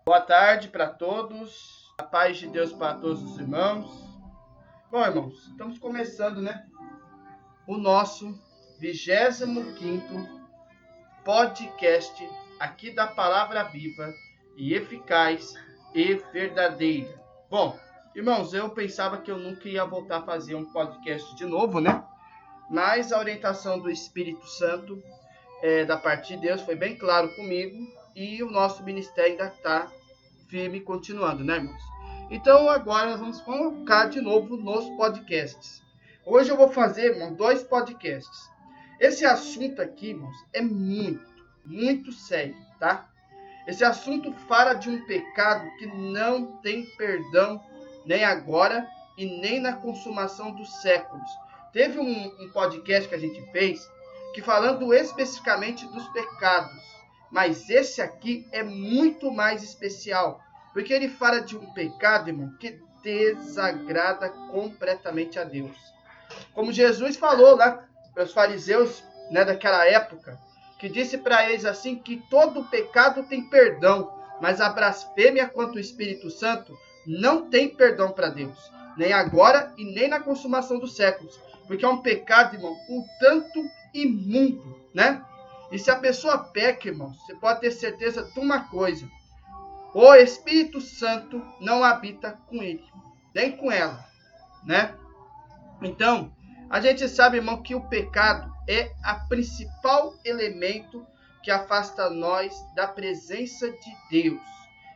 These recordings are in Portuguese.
Boa tarde para todos, a paz de Deus para todos os irmãos. Bom, irmãos, estamos começando, o nosso 25º podcast aqui da Palavra Viva e Eficaz e Verdadeira. Bom, irmãos, eu pensava que eu nunca ia voltar a fazer um podcast de novo, Mas a orientação do Espírito Santo, da parte de Deus, foi bem claro comigo e o nosso ministério ainda está firme continuando, irmãos? Então, agora nós vamos focar de novo nos podcasts. Hoje eu vou fazer, irmão, 2 podcasts. Esse assunto aqui, irmãos, é muito sério, tá? Esse assunto fala de um pecado que não tem perdão nem agora e nem na consumação dos séculos. Teve um podcast que a gente fez que falando especificamente dos pecados. Mas esse aqui é muito mais especial, porque ele fala de um pecado, irmão, que desagrada completamente a Deus. Como Jesus falou lá para os fariseus, daquela época, que disse para eles assim que todo pecado tem perdão, mas a blasfêmia contra o Espírito Santo não tem perdão para Deus, nem agora e nem na consumação dos séculos, porque é um pecado, irmão, um tanto imundo, E se a pessoa peca, irmão, você pode ter certeza de uma coisa: o Espírito Santo não habita com ele, nem com ela, Então, a gente sabe, irmão, que o pecado é o principal elemento que afasta nós da presença de Deus,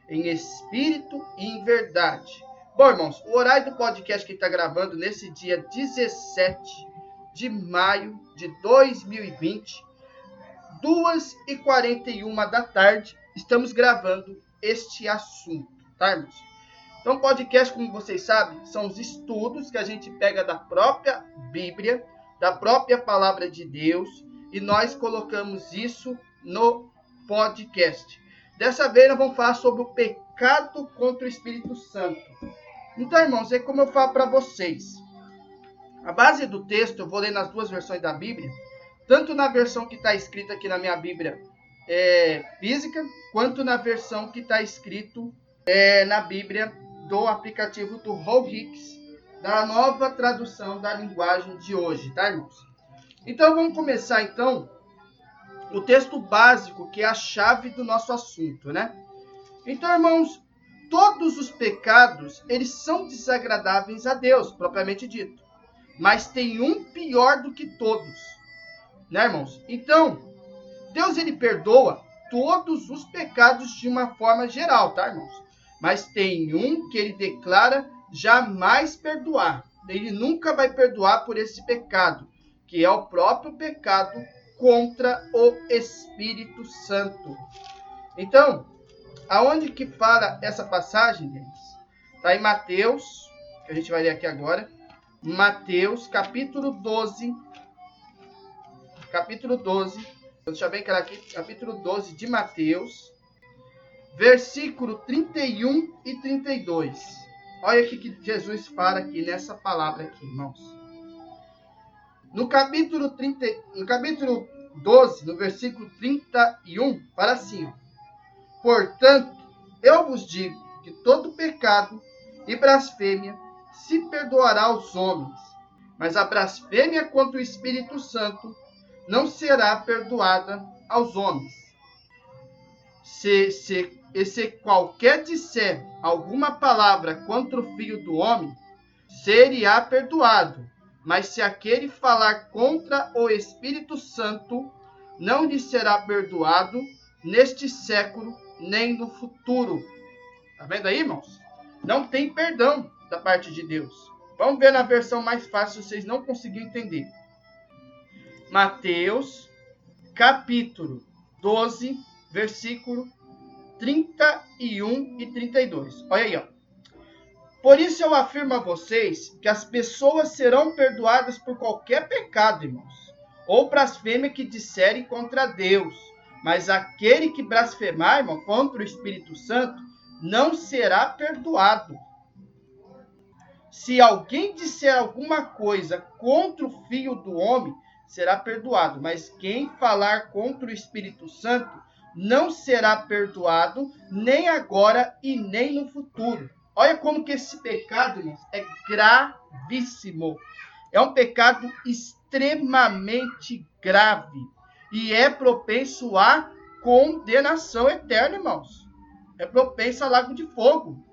em espírito e em verdade. Bom, irmãos, o horário do podcast que está gravando nesse dia 17 de maio de 2020, 2h41 da tarde, estamos gravando este assunto, tá, irmãos? Então, podcast, como vocês sabem, são os estudos que a gente pega da própria Bíblia, da própria Palavra de Deus, e nós colocamos isso no podcast. Dessa vez, nós vamos falar sobre o pecado contra o Espírito Santo. Então, irmãos, é como eu falo para vocês. A base do texto, eu vou ler nas 2 versões da Bíblia, tanto na versão que está escrita aqui na minha Bíblia física, quanto na versão que está escrito na Bíblia do aplicativo do Raul Hicks, da nova tradução da linguagem de hoje, tá, irmãos? Então, vamos começar, o texto básico, que é a chave do nosso assunto, Então, irmãos, todos os pecados, eles são desagradáveis a Deus, propriamente dito. Mas tem um pior do que todos, irmãos? Então, Deus, ele perdoa todos os pecados de uma forma geral, tá, irmãos? Mas tem um que ele declara jamais perdoar. Ele nunca vai perdoar por esse pecado, que é o próprio pecado contra o Espírito Santo. Então, aonde que fala essa passagem, deles? Está em Mateus, que a gente vai ler aqui agora. Mateus, capítulo 12. Vou deixar bem claro aqui, capítulo 12 de Mateus, versículo 31 e 32. Olha o que Jesus fala aqui nessa palavra aqui, irmãos. No capítulo 12, no versículo 31, fala assim: portanto, eu vos digo que todo pecado e blasfêmia se perdoará aos homens, mas a blasfêmia contra o Espírito Santo não será perdoada aos homens. Se qualquer disser alguma palavra contra o Filho do Homem, será perdoado. Mas se aquele falar contra o Espírito Santo, não lhe será perdoado neste século, nem no futuro. Tá vendo aí, irmãos? Não tem perdão da parte de Deus. Vamos ver na versão mais fácil, se vocês não conseguirem entender. Mateus, capítulo 12, versículo 31 e 32. Olha aí, ó. Por isso eu afirmo a vocês que as pessoas serão perdoadas por qualquer pecado, irmãos, ou blasfêmia que disserem contra Deus. Mas aquele que blasfemar, irmão, contra o Espírito Santo, não será perdoado. Se alguém disser alguma coisa contra o Filho do Homem, será perdoado. Mas quem falar contra o Espírito Santo não será perdoado, nem agora e nem no futuro. Olha como que esse pecado, irmãos, é gravíssimo. É um pecado extremamente grave e é propenso à condenação eterna, irmãos. É propenso ao lago de fogo.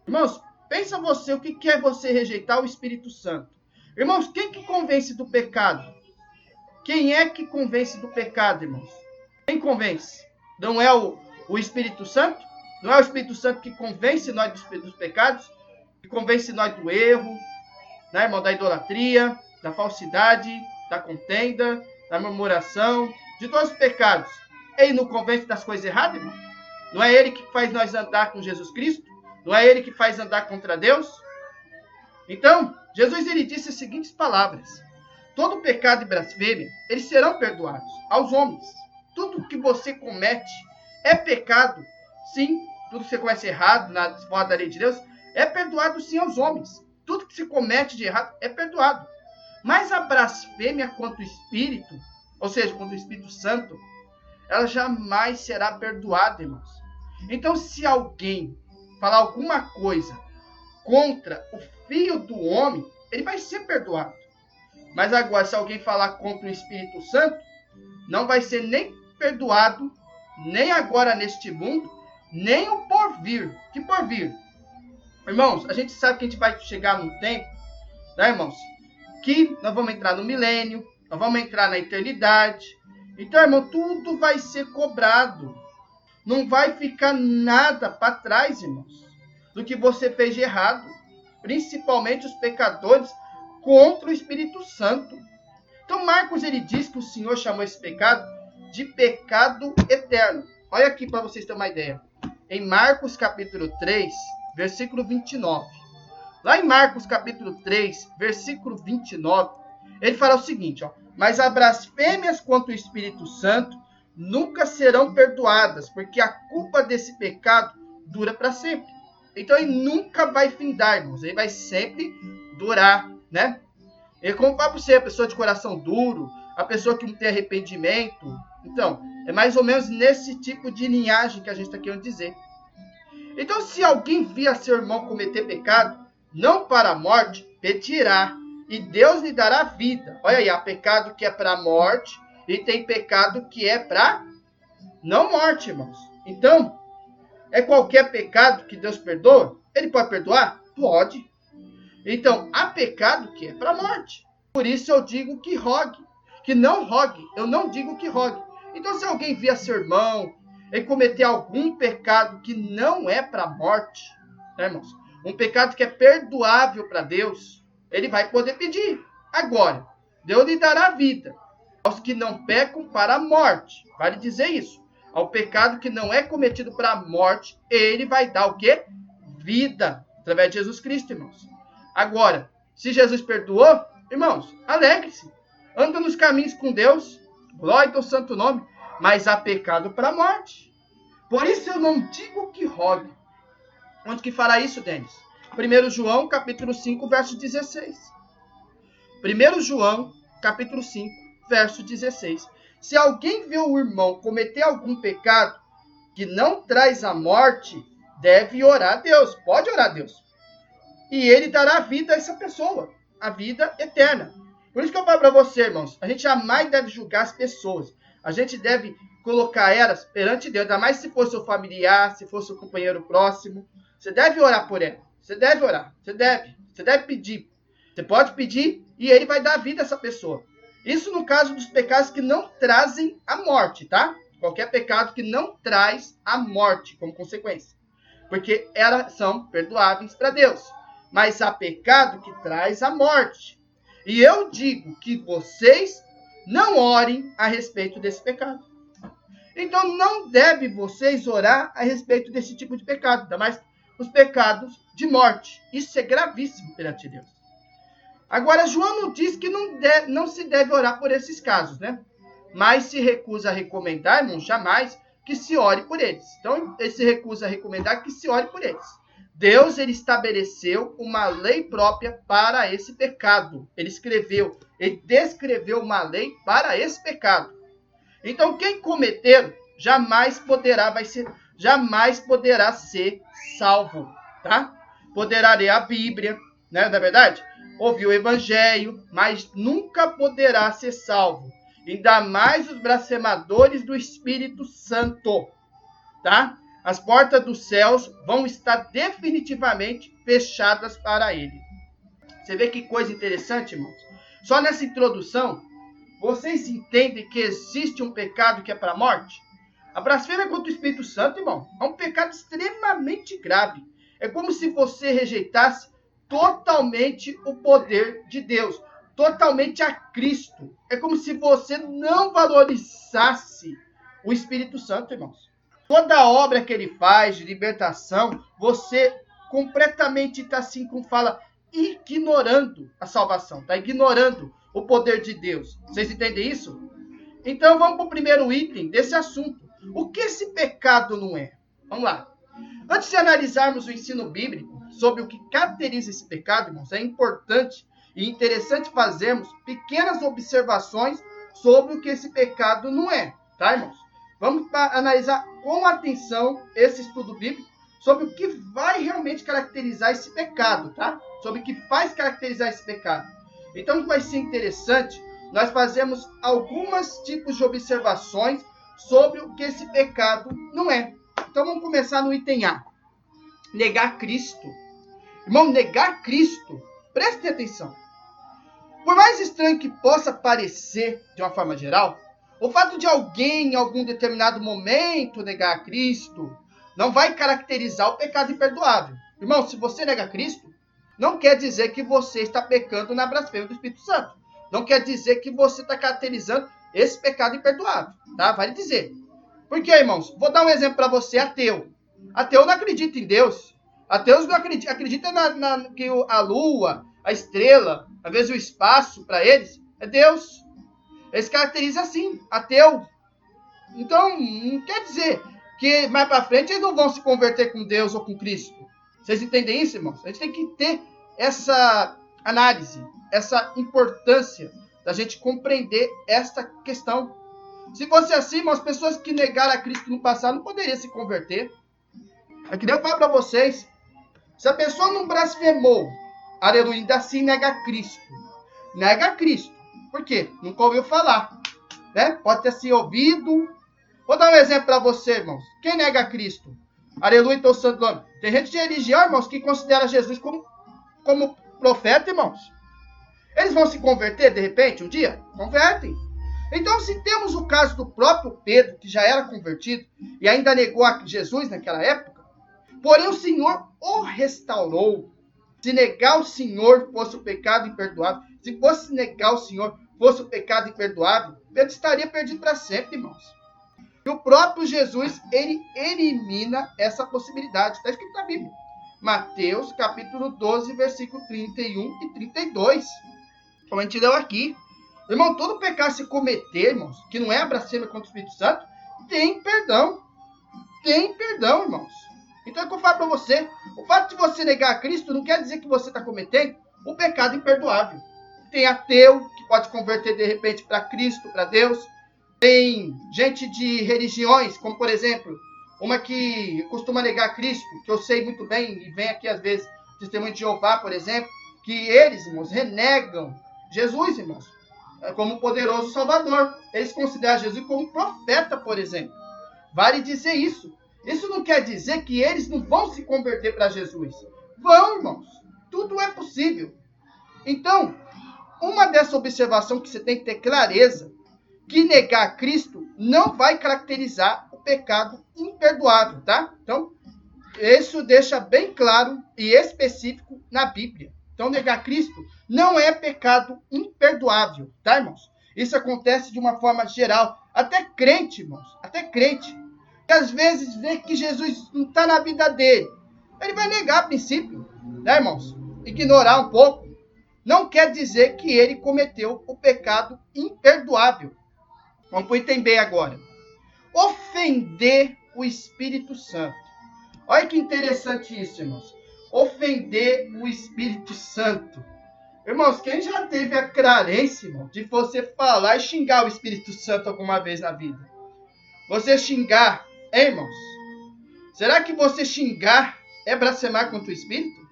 Irmãos, pensa você, o que é você rejeitar o Espírito Santo? Irmãos, quem que convence do pecado? Quem é que convence do pecado, irmãos? Quem convence? Não é o Espírito Santo? Não é o Espírito Santo que convence nós dos pecados? Que convence nós do erro, né, irmão? Da idolatria, da falsidade, da contenda, da murmuração, de todos os pecados. Ele não convence das coisas erradas, irmão? Não é ele que faz nós andar com Jesus Cristo? Não é ele que faz andar contra Deus? Então, Jesus ele disse as seguintes palavras: todo pecado e blasfêmia, eles serão perdoados aos homens. Tudo que você comete é pecado, sim. Tudo que você comete errado, fora da lei de Deus, é perdoado sim aos homens. Tudo que se comete de errado é perdoado. Mas a blasfêmia contra o Espírito, ou seja, contra o Espírito Santo, ela jamais será perdoada, irmãos. Então, se alguém falar alguma coisa contra o Filho do Homem, ele vai ser perdoado. Mas agora, se alguém falar contra o Espírito Santo, não vai ser nem perdoado, nem agora neste mundo, nem o porvir. Que porvir? Irmãos, a gente sabe que a gente vai chegar num tempo, né, irmãos, que nós vamos entrar no milênio, nós vamos entrar na eternidade. Então, irmão, tudo vai ser cobrado. Não vai ficar nada para trás, irmãos, do que você fez de errado. Principalmente os pecadores contra o Espírito Santo. Então, Marcos, ele diz que o Senhor chamou esse pecado de pecado eterno. Olha aqui para vocês terem uma ideia. Em Marcos, capítulo 3, versículo 29. Lá em Marcos, capítulo 3, versículo 29, ele fala o seguinte, ó: mas as blasfêmias contra o Espírito Santo nunca serão perdoadas, porque a culpa desse pecado dura para sempre. Então, ele nunca vai findar, irmãos. Ele vai sempre durar, né? E como para você, a pessoa de coração duro, a pessoa que não tem arrependimento. Então, é mais ou menos nesse tipo de linhagem que a gente está querendo dizer. Então, se alguém via seu irmão cometer pecado, não para a morte, pedirá, e Deus lhe dará vida. Olha aí, há pecado que é para a morte, e tem pecado que é para não morte, irmãos. Então, é qualquer pecado que Deus perdoa? Ele pode perdoar? Pode. Então, há pecado que é para a morte. Por isso eu digo que rogue. Que não rogue. Eu não digo que rogue. Então, se alguém via seu irmão e cometer algum pecado que não é para a morte, né, irmãos? Um pecado que é perdoável para Deus, ele vai poder pedir. Agora, Deus lhe dará vida aos que não pecam para a morte. Vale dizer isso. Ao pecado que não é cometido para a morte, ele vai dar o quê? Vida, através de Jesus Cristo, irmãos. Agora, se Jesus perdoou, irmãos, alegre-se. Anda nos caminhos com Deus, glória ao santo nome, mas há pecado para a morte. Por isso eu não digo que rogue. Onde que fará isso, Denis? 1 João, capítulo 5, verso 16. 1 João, capítulo 5, verso 16. Se alguém vê o irmão cometer algum pecado que não traz a morte, deve orar a Deus. Pode orar a Deus. E ele dará vida a essa pessoa. A vida eterna. Por isso que eu falo para você, irmãos. A gente jamais deve julgar as pessoas. A gente deve colocar elas perante Deus. Ainda mais se for seu familiar, se for seu companheiro próximo. Você deve orar por ela. Você deve orar. Você deve pedir. Você pode pedir e ele vai dar vida a essa pessoa. Isso no caso dos pecados que não trazem a morte, tá? Qualquer pecado que não traz a morte como consequência. Porque elas são perdoáveis para Deus. Mas há pecado que traz a morte. E eu digo que vocês não orem a respeito desse pecado. Então não deve vocês orar a respeito desse tipo de pecado. Ainda mais os pecados de morte. Isso é gravíssimo perante Deus. Agora, João não diz que não se deve orar por esses casos, né? Mas se recusa a recomendar, irmão, jamais que se ore por eles. Então, ele se recusa a recomendar que se ore por eles. Deus, ele estabeleceu uma lei própria para esse pecado. Ele descreveu uma lei para esse pecado. Então, quem cometer, jamais poderá ser salvo, tá? Poderá ler a Bíblia, né, não é verdade? Ouvir o Evangelho, mas nunca poderá ser salvo. Ainda mais os blasfemadores do Espírito Santo, tá? As portas dos céus vão estar definitivamente fechadas para ele. Você vê que coisa interessante, irmãos? Só nessa introdução, vocês entendem que existe um pecado que é para a morte? A blasfêmia contra o Espírito Santo, irmão, é um pecado extremamente grave. É como se você rejeitasse totalmente o poder de Deus, totalmente a Cristo. É como se você não valorizasse o Espírito Santo, irmãos. Toda a obra que ele faz de libertação, você completamente está assim, como fala, ignorando a salvação, está ignorando o poder de Deus. Vocês entendem isso? Então vamos para o primeiro item desse assunto. O que esse pecado não é? Vamos lá. Antes de analisarmos o ensino bíblico sobre o que caracteriza esse pecado, irmãos, é importante e interessante fazermos pequenas observações sobre o que esse pecado não é, tá, irmãos? Vamos analisar com atenção esse estudo bíblico sobre o que vai realmente caracterizar esse pecado, tá? Sobre o que faz caracterizar esse pecado. Então, vai ser interessante nós fazermos alguns tipos de observações sobre o que esse pecado não é. Então, vamos começar no item A. Negar Cristo. Irmão, negar Cristo, prestem atenção. Por mais estranho que possa parecer, de uma forma geral, o fato de alguém, em algum determinado momento, negar Cristo, não vai caracterizar o pecado imperdoável. Irmão, se você nega Cristo, não quer dizer que você está pecando na blasfêmia do Espírito Santo. Não quer dizer que você está caracterizando esse pecado imperdoável, tá? Vale dizer. Por quê, irmãos? Vou dar um exemplo para você, ateu. Ateu não acredita em Deus. Ateus não acreditam que a lua, a estrela, às vezes o espaço, para eles, é Deus. Eles caracterizam assim, ateu. Então, não quer dizer que mais para frente eles não vão se converter com Deus ou com Cristo. Vocês entendem isso, irmãos? A gente tem que ter essa análise, essa importância da gente compreender esta questão. Se fosse assim, irmãos, as pessoas que negaram a Cristo no passado não poderiam se converter. É que eu falo para vocês, se a pessoa não blasfemou, aleluia, ainda assim nega Cristo. Nega Cristo. Por quê? Nunca ouviu falar. Né? Pode ter se ouvido. Vou dar um exemplo para você, irmãos. Quem nega Cristo? Aleluia, então santo nome. Tem gente de religião, irmãos, que considera Jesus como profeta, irmãos. Eles vão se converter, de repente, um dia? Convertem. Então, se temos o caso do próprio Pedro, que já era convertido e ainda negou a Jesus naquela época, porém o Senhor o restaurou. Se negar o Senhor fosse o pecado imperdoável, se fosse negar o Senhor fosse o pecado imperdoável, Pedro estaria perdido para sempre, irmãos. E o próprio Jesus, ele elimina essa possibilidade. Está escrito na Bíblia. Mateus, capítulo 12, versículo 31 e 32. Como a gente leu aqui. Irmão, todo pecado se cometer, irmãos, que não é a blasfêmia contra o Espírito Santo, tem perdão. Tem perdão, irmãos. Então é o que eu falo para você. O fato de você negar a Cristo não quer dizer que você está cometendo o pecado imperdoável. Tem ateu que pode converter de repente para Cristo, para Deus. Tem gente de religiões, como por exemplo, uma que costuma negar Cristo, que eu sei muito bem, e vem aqui às vezes, Testemunho de Jeová, por exemplo, que eles, irmãos, renegam Jesus, irmãos, como poderoso Salvador. Eles consideram Jesus como profeta, por exemplo. Vale dizer isso. Isso não quer dizer que eles não vão se converter para Jesus. Vão, irmãos. Tudo é possível. Então, uma dessa observação que você tem que ter clareza, que negar Cristo não vai caracterizar o pecado imperdoável, tá? Então, isso deixa bem claro e específico na Bíblia. Então, negar Cristo não é pecado imperdoável, tá, irmãos? Isso acontece de uma forma geral. Até crente, irmãos, até crente, que às vezes vê que Jesus não está na vida dele. Ele vai negar a princípio, né, irmãos? Ignorar um pouco. Não quer dizer que ele cometeu o pecado imperdoável. Vamos para o item B agora. Ofender o Espírito Santo. Olha que interessante isso, irmãos. Ofender o Espírito Santo. Irmãos, quem já teve a carência, irmão, de você falar e xingar o Espírito Santo alguma vez na vida? Você xingar, hein, irmãos? Será que você xingar é blasfemar contra o Espírito?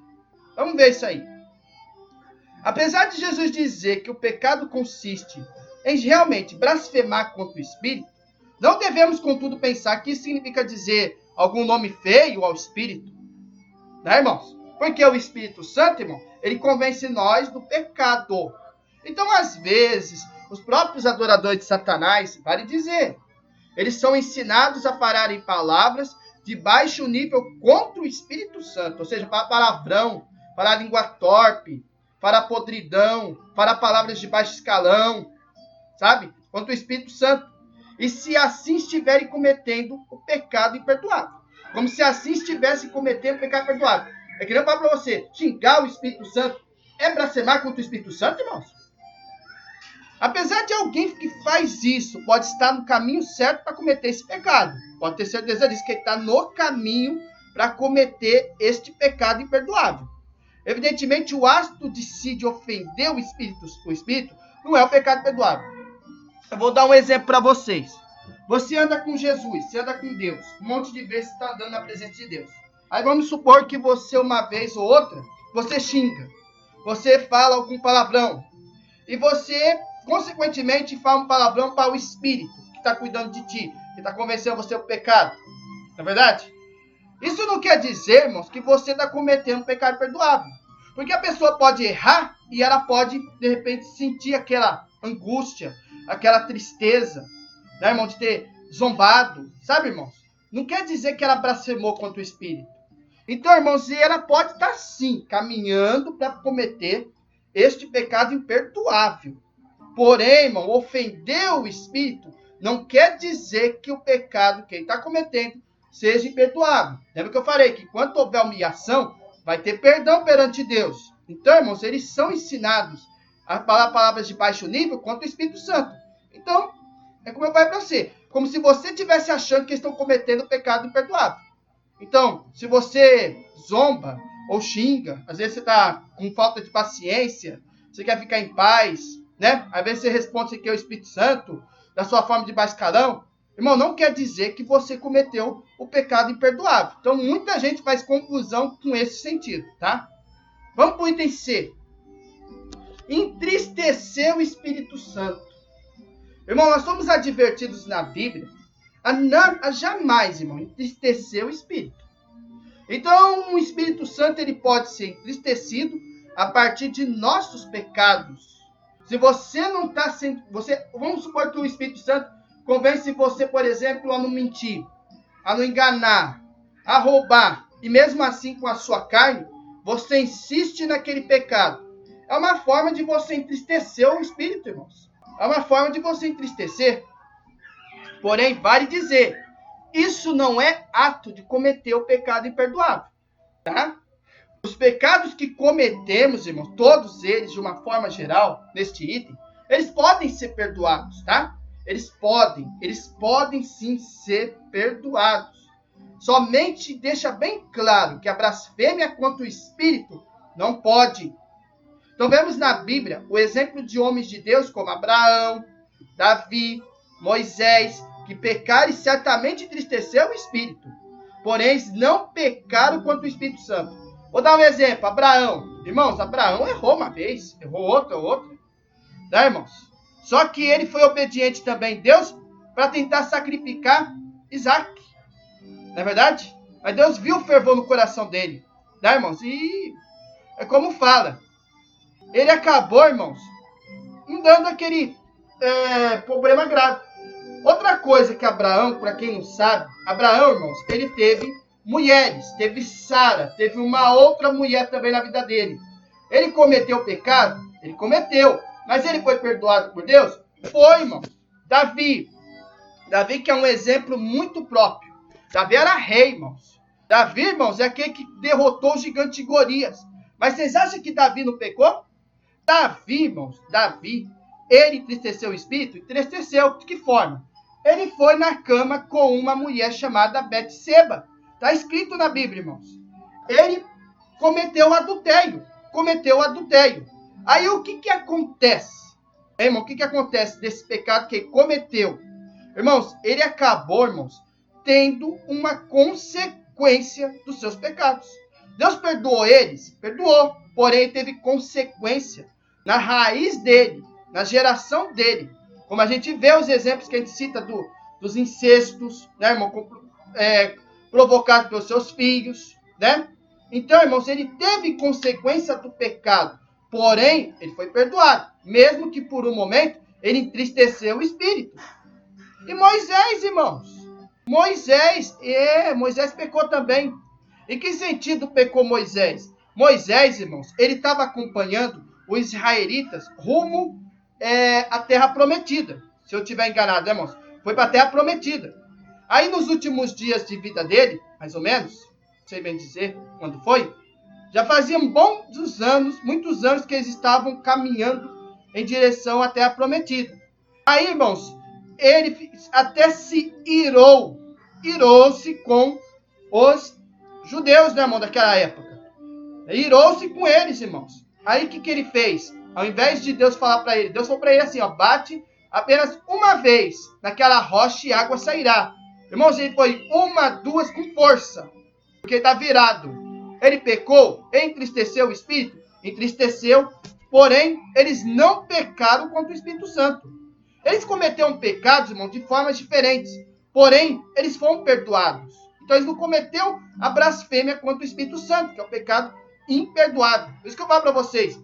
Vamos ver isso aí. Apesar de Jesus dizer que o pecado consiste em realmente blasfemar contra o Espírito, não devemos, contudo, pensar que isso significa dizer algum nome feio ao Espírito. Né, irmãos? Porque o Espírito Santo, irmão, ele convence nós do pecado. Então, às vezes, os próprios adoradores de Satanás, vale dizer, eles são ensinados a falarem palavras de baixo nível contra o Espírito Santo. Ou seja, para palavrão, para língua torpe, para podridão, para palavras de baixo escalão, sabe? Contra o Espírito Santo. E se assim estiverem cometendo o pecado imperdoável. Como se assim estivessem cometendo o pecado imperdoável. É que nem eu falo para você, xingar o Espírito Santo é blasfemar contra o Espírito Santo, irmãos? Apesar de alguém que faz isso, pode estar no caminho certo para cometer esse pecado. Pode ter certeza disso, que ele está no caminho para cometer este pecado imperdoável. Evidentemente, o ato de si de ofender o Espírito não é o pecado perdoável. Eu vou dar um exemplo para vocês. Você anda com Jesus, você anda com Deus. Um monte de vezes você está andando na presença de Deus. Aí vamos supor que você, uma vez ou outra, você xinga. Você fala algum palavrão. E você, consequentemente, fala um palavrão para o Espírito, que está cuidando de ti, que está convencendo você do pecado. Não é verdade? Isso não quer dizer, irmãos, que você está cometendo um pecado perdoável. Porque a pessoa pode errar e ela pode, de repente, sentir aquela angústia, aquela tristeza, né, irmão, de ter zombado. Sabe, irmãos? Não quer dizer que ela blasfemou contra o Espírito. Então, irmãos, ela pode estar, sim, caminhando para cometer este pecado imperdoável. Porém, irmão, ofender o Espírito não quer dizer que o pecado que ele está cometendo seja imperdoável. Lembra que eu falei que quando houver humilhação, vai ter perdão perante Deus. Então, irmãos, eles são ensinados a falar palavras de baixo nível contra o Espírito Santo. Então, é como eu falei para você, como se você estivesse achando que estão cometendo pecado imperdoável. Então, se você zomba ou xinga, às vezes você está com falta de paciência, você quer ficar em paz, né? Às vezes você responde que é o Espírito Santo, da sua forma de baixo escalão. Irmão, não quer dizer que você cometeu o pecado imperdoável. Então, muita gente faz confusão com esse sentido, tá? Vamos para o item C. Entristecer o Espírito Santo. Irmão, nós somos advertidos na Bíblia a jamais, irmão, entristecer o Espírito. Então, o Espírito Santo ele pode ser entristecido a partir de nossos pecados. Se você não está sendo... vamos supor que o Espírito Santo convence você, por exemplo, a não mentir, a não enganar, a roubar. E mesmo assim, com a sua carne, você insiste naquele pecado. É uma forma de você entristecer o Espírito, irmãos. É uma forma de você entristecer. Porém, vale dizer, isso não é ato de cometer o pecado imperdoável. Tá? Os pecados que cometemos, irmãos, todos eles, de uma forma geral, neste item, eles podem ser perdoados, tá? Eles podem sim ser perdoados. Somente deixa bem claro que a blasfêmia contra o Espírito não pode. Então vemos na Bíblia o exemplo de homens de Deus como Abraão, Davi, Moisés, que pecaram e certamente entristeceram o Espírito. Porém, eles não pecaram contra o Espírito Santo. Vou dar um exemplo. Abraão. Irmãos, Abraão errou uma vez, errou outra. Né, irmãos? Só que ele foi obediente também a Deus para tentar sacrificar Isaac. Não é verdade? Mas Deus viu o fervor no coração dele. Né, irmãos? E é como fala. Ele acabou, irmãos, dando aquele problema grave. Outra coisa que Abraão, para quem não sabe, Abraão, irmãos, ele teve mulheres. Teve Sara, teve uma outra mulher também na vida dele. Ele cometeu pecado? Ele cometeu. Mas ele foi perdoado por Deus? Foi, irmão. Davi que é um exemplo muito próprio. Davi era rei, irmãos. Davi, irmãos, é aquele que derrotou o gigante de Golias. Mas vocês acham que Davi não pecou? Davi, irmãos, ele entristeceu o Espírito? Entristeceu. De que forma? Ele foi na cama com uma mulher chamada Betseba. Está escrito na Bíblia, irmãos. Ele cometeu adultério. Aí o que acontece? Irmão, o que acontece desse pecado que ele cometeu? Irmãos, ele acabou, irmãos, tendo uma consequência dos seus pecados. Deus perdoou eles? Perdoou. Porém, teve consequência na raiz dele, na geração dele. Como a gente vê os exemplos que a gente cita dos incestos, né, irmão? Provocados pelos seus filhos, né? Então, irmãos, ele teve consequência do pecado. Porém, ele foi perdoado. Mesmo que por um momento, ele entristeceu o espírito. E Moisés, irmãos? Moisés pecou também. Em que sentido pecou Moisés? Moisés, irmãos, ele estava acompanhando os israelitas rumo à terra prometida. Se eu estiver enganado, né, irmãos? Foi para a terra prometida. Aí, nos últimos dias de vida dele, mais ou menos, não sei bem dizer quando foi, já faziam muitos anos que eles estavam caminhando em direção à terra prometida. Aí, irmãos, ele até se irou-se com os judeus, né, irmão, daquela época. Irou-se com eles, irmãos. Aí, o que ele fez? Ao invés de Deus falar para ele, Deus falou para ele assim, ó, bate apenas uma vez naquela rocha e água sairá. Irmãos, ele foi uma, duas com força, porque ele está virado. Ele pecou, entristeceu o Espírito, entristeceu, porém, eles não pecaram contra o Espírito Santo. Eles cometeram pecados, irmão, de formas diferentes, porém, eles foram perdoados. Então, eles não cometeram a blasfêmia contra o Espírito Santo, que é o pecado imperdoável. Por isso que eu falo para vocês.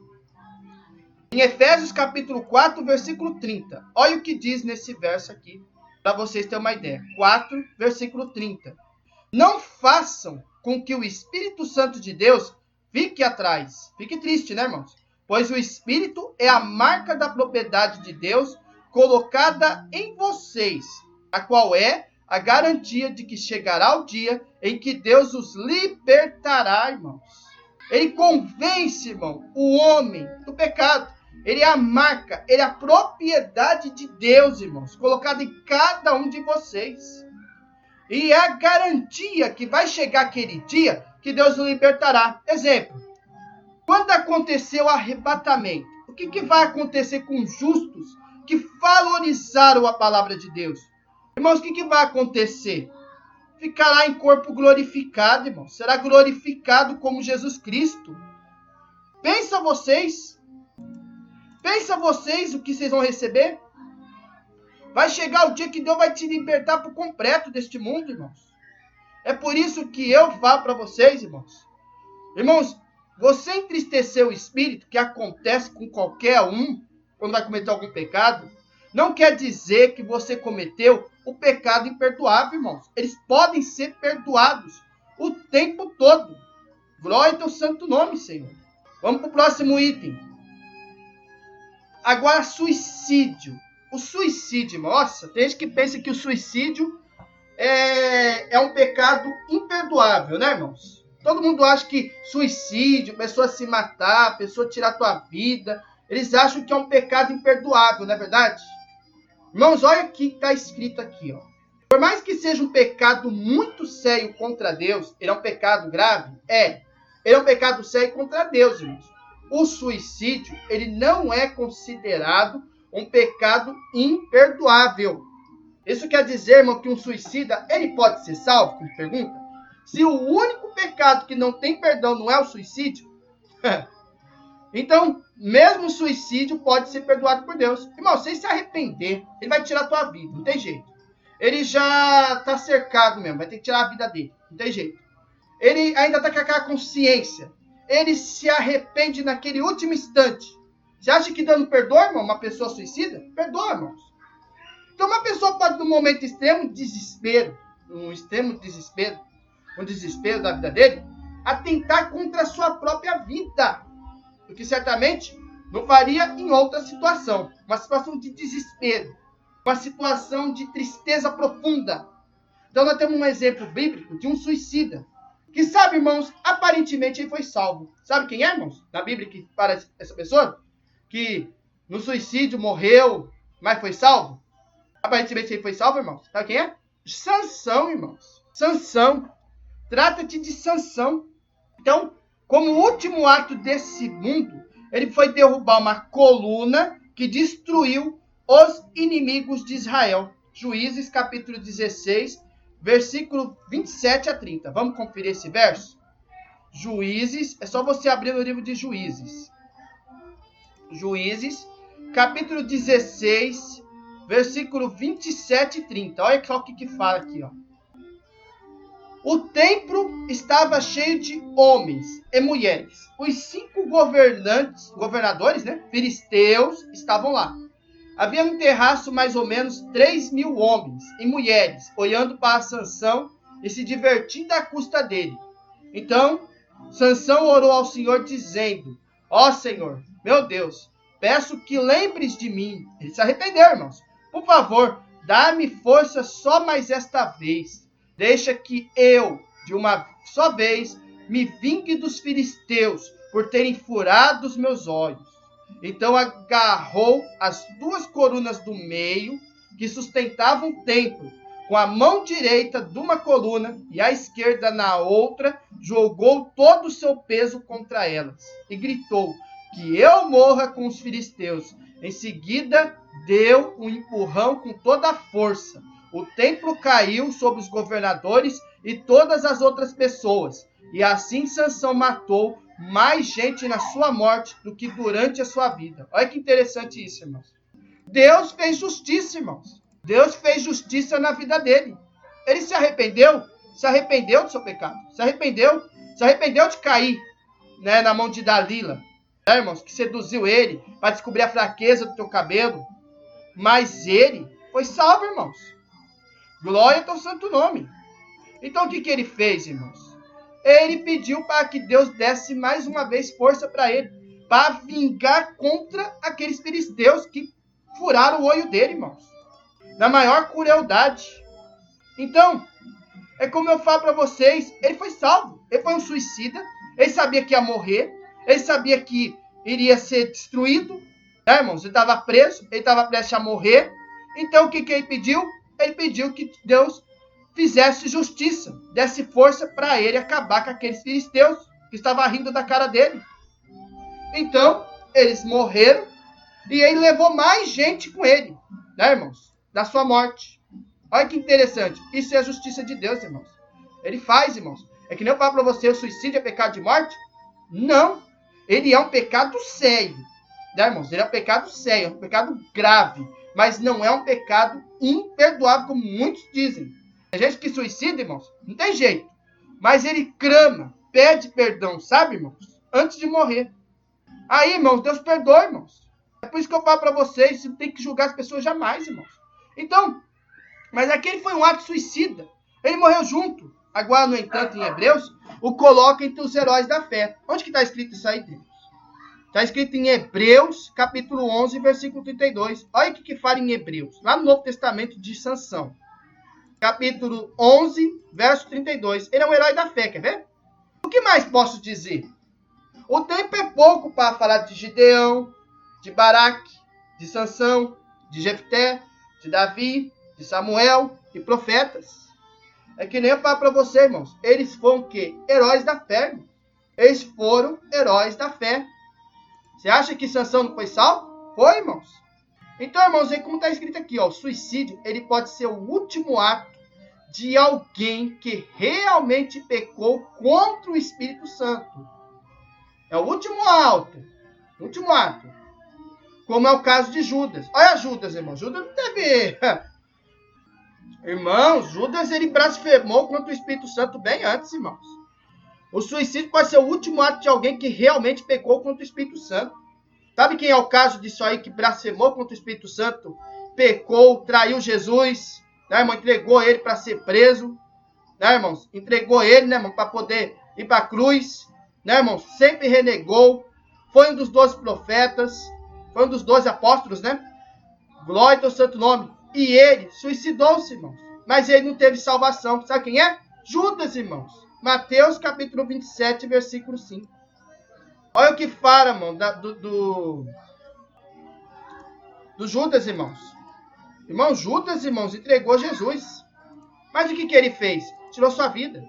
Em Efésios capítulo 4, versículo 30. Olha o que diz nesse verso aqui, para vocês terem uma ideia. 4, versículo 30. Não façam com que o Espírito Santo de Deus fique atrás. Fique triste, né, irmãos? Pois o Espírito é a marca da propriedade de Deus colocada em vocês, a qual é a garantia de que chegará o dia em que Deus os libertará, irmãos. Ele convence, irmão, o homem do pecado. Ele é a marca, ele é a propriedade de Deus, irmãos, colocada em cada um de vocês. E é a garantia que vai chegar aquele dia que Deus o libertará. Exemplo, quando acontecer o arrebatamento, o que vai acontecer com os justos que valorizaram a palavra de Deus? Irmãos, o que vai acontecer? Ficará em corpo glorificado, irmão. Será glorificado como Jesus Cristo. Pensa vocês o que vocês vão receber. Vai chegar o dia que Deus vai te libertar por completo deste mundo, irmãos. É por isso que eu falo para vocês, irmãos. Irmãos, você entristecer o espírito, que acontece com qualquer um, quando vai cometer algum pecado, não quer dizer que você cometeu o pecado imperdoável, irmãos. Eles podem ser perdoados o tempo todo. Glória ao teu santo nome, Senhor. Vamos para o próximo item. Agora, suicídio. O suicídio, nossa, tem gente que pensa que o suicídio é um pecado imperdoável, né, irmãos? Todo mundo acha que suicídio, pessoa se matar, pessoa tirar a tua vida, eles acham que é um pecado imperdoável, não é verdade? Irmãos, olha o que está escrito aqui, ó. Por mais que seja um pecado muito sério contra Deus, ele é um pecado grave? Ele é um pecado sério contra Deus, irmãos. O suicídio, ele não é considerado um pecado imperdoável. Isso quer dizer, irmão, que um suicida, ele pode ser salvo? Como pergunta. Se o único pecado que não tem perdão não é o suicídio, então, mesmo o suicídio pode ser perdoado por Deus. Irmão, se ele se arrepender, ele vai tirar a tua vida, não tem jeito. Ele já está cercado mesmo, vai ter que tirar a vida dele, não tem jeito. Ele ainda está com aquela consciência. Ele se arrepende naquele último instante. Você acha que dando perdão, irmão, uma pessoa suicida? Perdoa, irmãos. Então, uma pessoa pode, num momento extremo desespero, um desespero da vida dele, atentar contra a sua própria vida. Porque certamente não faria em outra situação. Uma situação de desespero. Uma situação de tristeza profunda. Então, nós temos um exemplo bíblico de um suicida. Que sabe, irmãos, aparentemente ele foi salvo. Sabe quem é, irmãos? Na Bíblia que para essa pessoa? Que no suicídio morreu, mas foi salvo? Aparentemente ele foi salvo, irmãos. Sabe quem é? Sansão, irmãos. Sansão. Trata-te de Sansão. Então, como último ato desse mundo, ele foi derrubar uma coluna que destruiu os inimigos de Israel. Juízes, capítulo 16, versículo 27 a 30. Vamos conferir esse verso? Juízes, é só você abrir no livro de Juízes. Juízes, capítulo 16, versículo 27 e 30. Olha só o que fala aqui, ó. O templo estava cheio de homens e mulheres. Os 5 governadores, filisteus, estavam lá. Havia no terraço mais ou menos 3.000 homens e mulheres, olhando para Sansão e se divertindo à custa dele. Então, Sansão orou ao Senhor, dizendo: ó Senhor, meu Deus, peço que lembres de mim. Ele se arrependeu, irmãos. Por favor, dá-me força só mais esta vez. Deixa que eu, de uma só vez, me vingue dos filisteus por terem furado os meus olhos. Então agarrou as 2 colunas do meio, que sustentavam o templo, com a mão direita de uma coluna e a esquerda na outra, jogou todo o seu peso contra elas e gritou: que eu morra com os filisteus. Em seguida, deu um empurrão com toda a força. O templo caiu sobre os governadores e todas as outras pessoas. E assim Sansão matou mais gente na sua morte do que durante a sua vida. Olha que interessante isso, irmãos. Deus fez justiça, irmãos. Deus fez justiça na vida dele. Ele se arrependeu do seu pecado. Se arrependeu de cair, na mão de Dalila, irmãos, que seduziu ele para descobrir a fraqueza do teu cabelo. Mas ele foi salvo, irmãos. Glória ao teu santo nome. Então o que ele fez, irmãos? Ele pediu para que Deus desse mais uma vez força para ele, para vingar contra aqueles filisteus que furaram o olho dele, irmãos. Na maior crueldade. Então, é como eu falo para vocês, ele foi salvo. Ele foi um suicida, ele sabia que ia morrer, ele sabia que iria ser destruído, irmãos? Ele estava preso, ele estava prestes a morrer. Então o que ele pediu? Ele pediu que Deus fizesse justiça, desse força para ele acabar com aqueles filisteus que estavam rindo da cara dele. Então, eles morreram e ele levou mais gente com ele, irmãos? Da sua morte. Olha que interessante. Isso é a justiça de Deus, irmãos. Ele faz, irmãos. É que nem eu falo para você, o suicídio é pecado de morte? Não. Ele é um pecado sério. Irmãos? Ele é um pecado sério, é um pecado grave. Mas não é um pecado imperdoável, como muitos dizem. Tem gente que suicida, irmãos, não tem jeito. Mas ele clama, pede perdão, sabe, irmãos? Antes de morrer. Aí, irmãos, Deus perdoa, irmãos. É por isso que eu falo para vocês, você não tem que julgar as pessoas jamais, irmãos. Então, mas aquele foi um ato suicida. Ele morreu junto. Agora, no entanto, em Hebreus, o coloca entre os heróis da fé. Onde que está escrito isso aí, Deus? Está escrito em Hebreus, capítulo 11, versículo 32. Olha o que fala em Hebreus, lá no Novo Testamento de Sansão. Capítulo 11, verso 32. Ele é um herói da fé, quer ver? O que mais posso dizer? O tempo é pouco para falar de Gideão, de Baraque, de Sansão, de Jefté, de Davi, de Samuel e profetas. É que nem eu falo para você, irmãos. Eles foram o quê? Heróis da fé, irmãos. Eles foram heróis da fé. Você acha que Sansão não foi salvo? Foi, irmãos. Então, irmãos, aí como está escrito aqui, ó, o suicídio, ele pode ser o último ato de alguém que realmente pecou contra o Espírito Santo. É o último ato. Último ato. Como é o caso de Judas. Olha Judas, irmãos. Judas não teve... Irmãos, Judas, ele blasfemou contra o Espírito Santo bem antes, irmãos. O suicídio pode ser o último ato de alguém que realmente pecou contra o Espírito Santo. Sabe quem é o caso disso aí, que blasfemou contra o Espírito Santo? Pecou, traiu Jesus, irmão? Entregou ele para ser preso, irmãos? Entregou ele, irmão, para poder ir para a cruz, irmãos? Sempre renegou. Foi um dos 12 profetas, foi um dos 12 apóstolos, Glória ao santo nome. E ele suicidou-se, irmãos. Mas ele não teve salvação. Sabe quem é? Judas, irmãos. Mateus, capítulo 27, versículo 5. Olha o que fala, irmão, do Judas, irmãos. Irmão, Judas, irmãos, entregou Jesus. Mas o que ele fez? Tirou sua vida.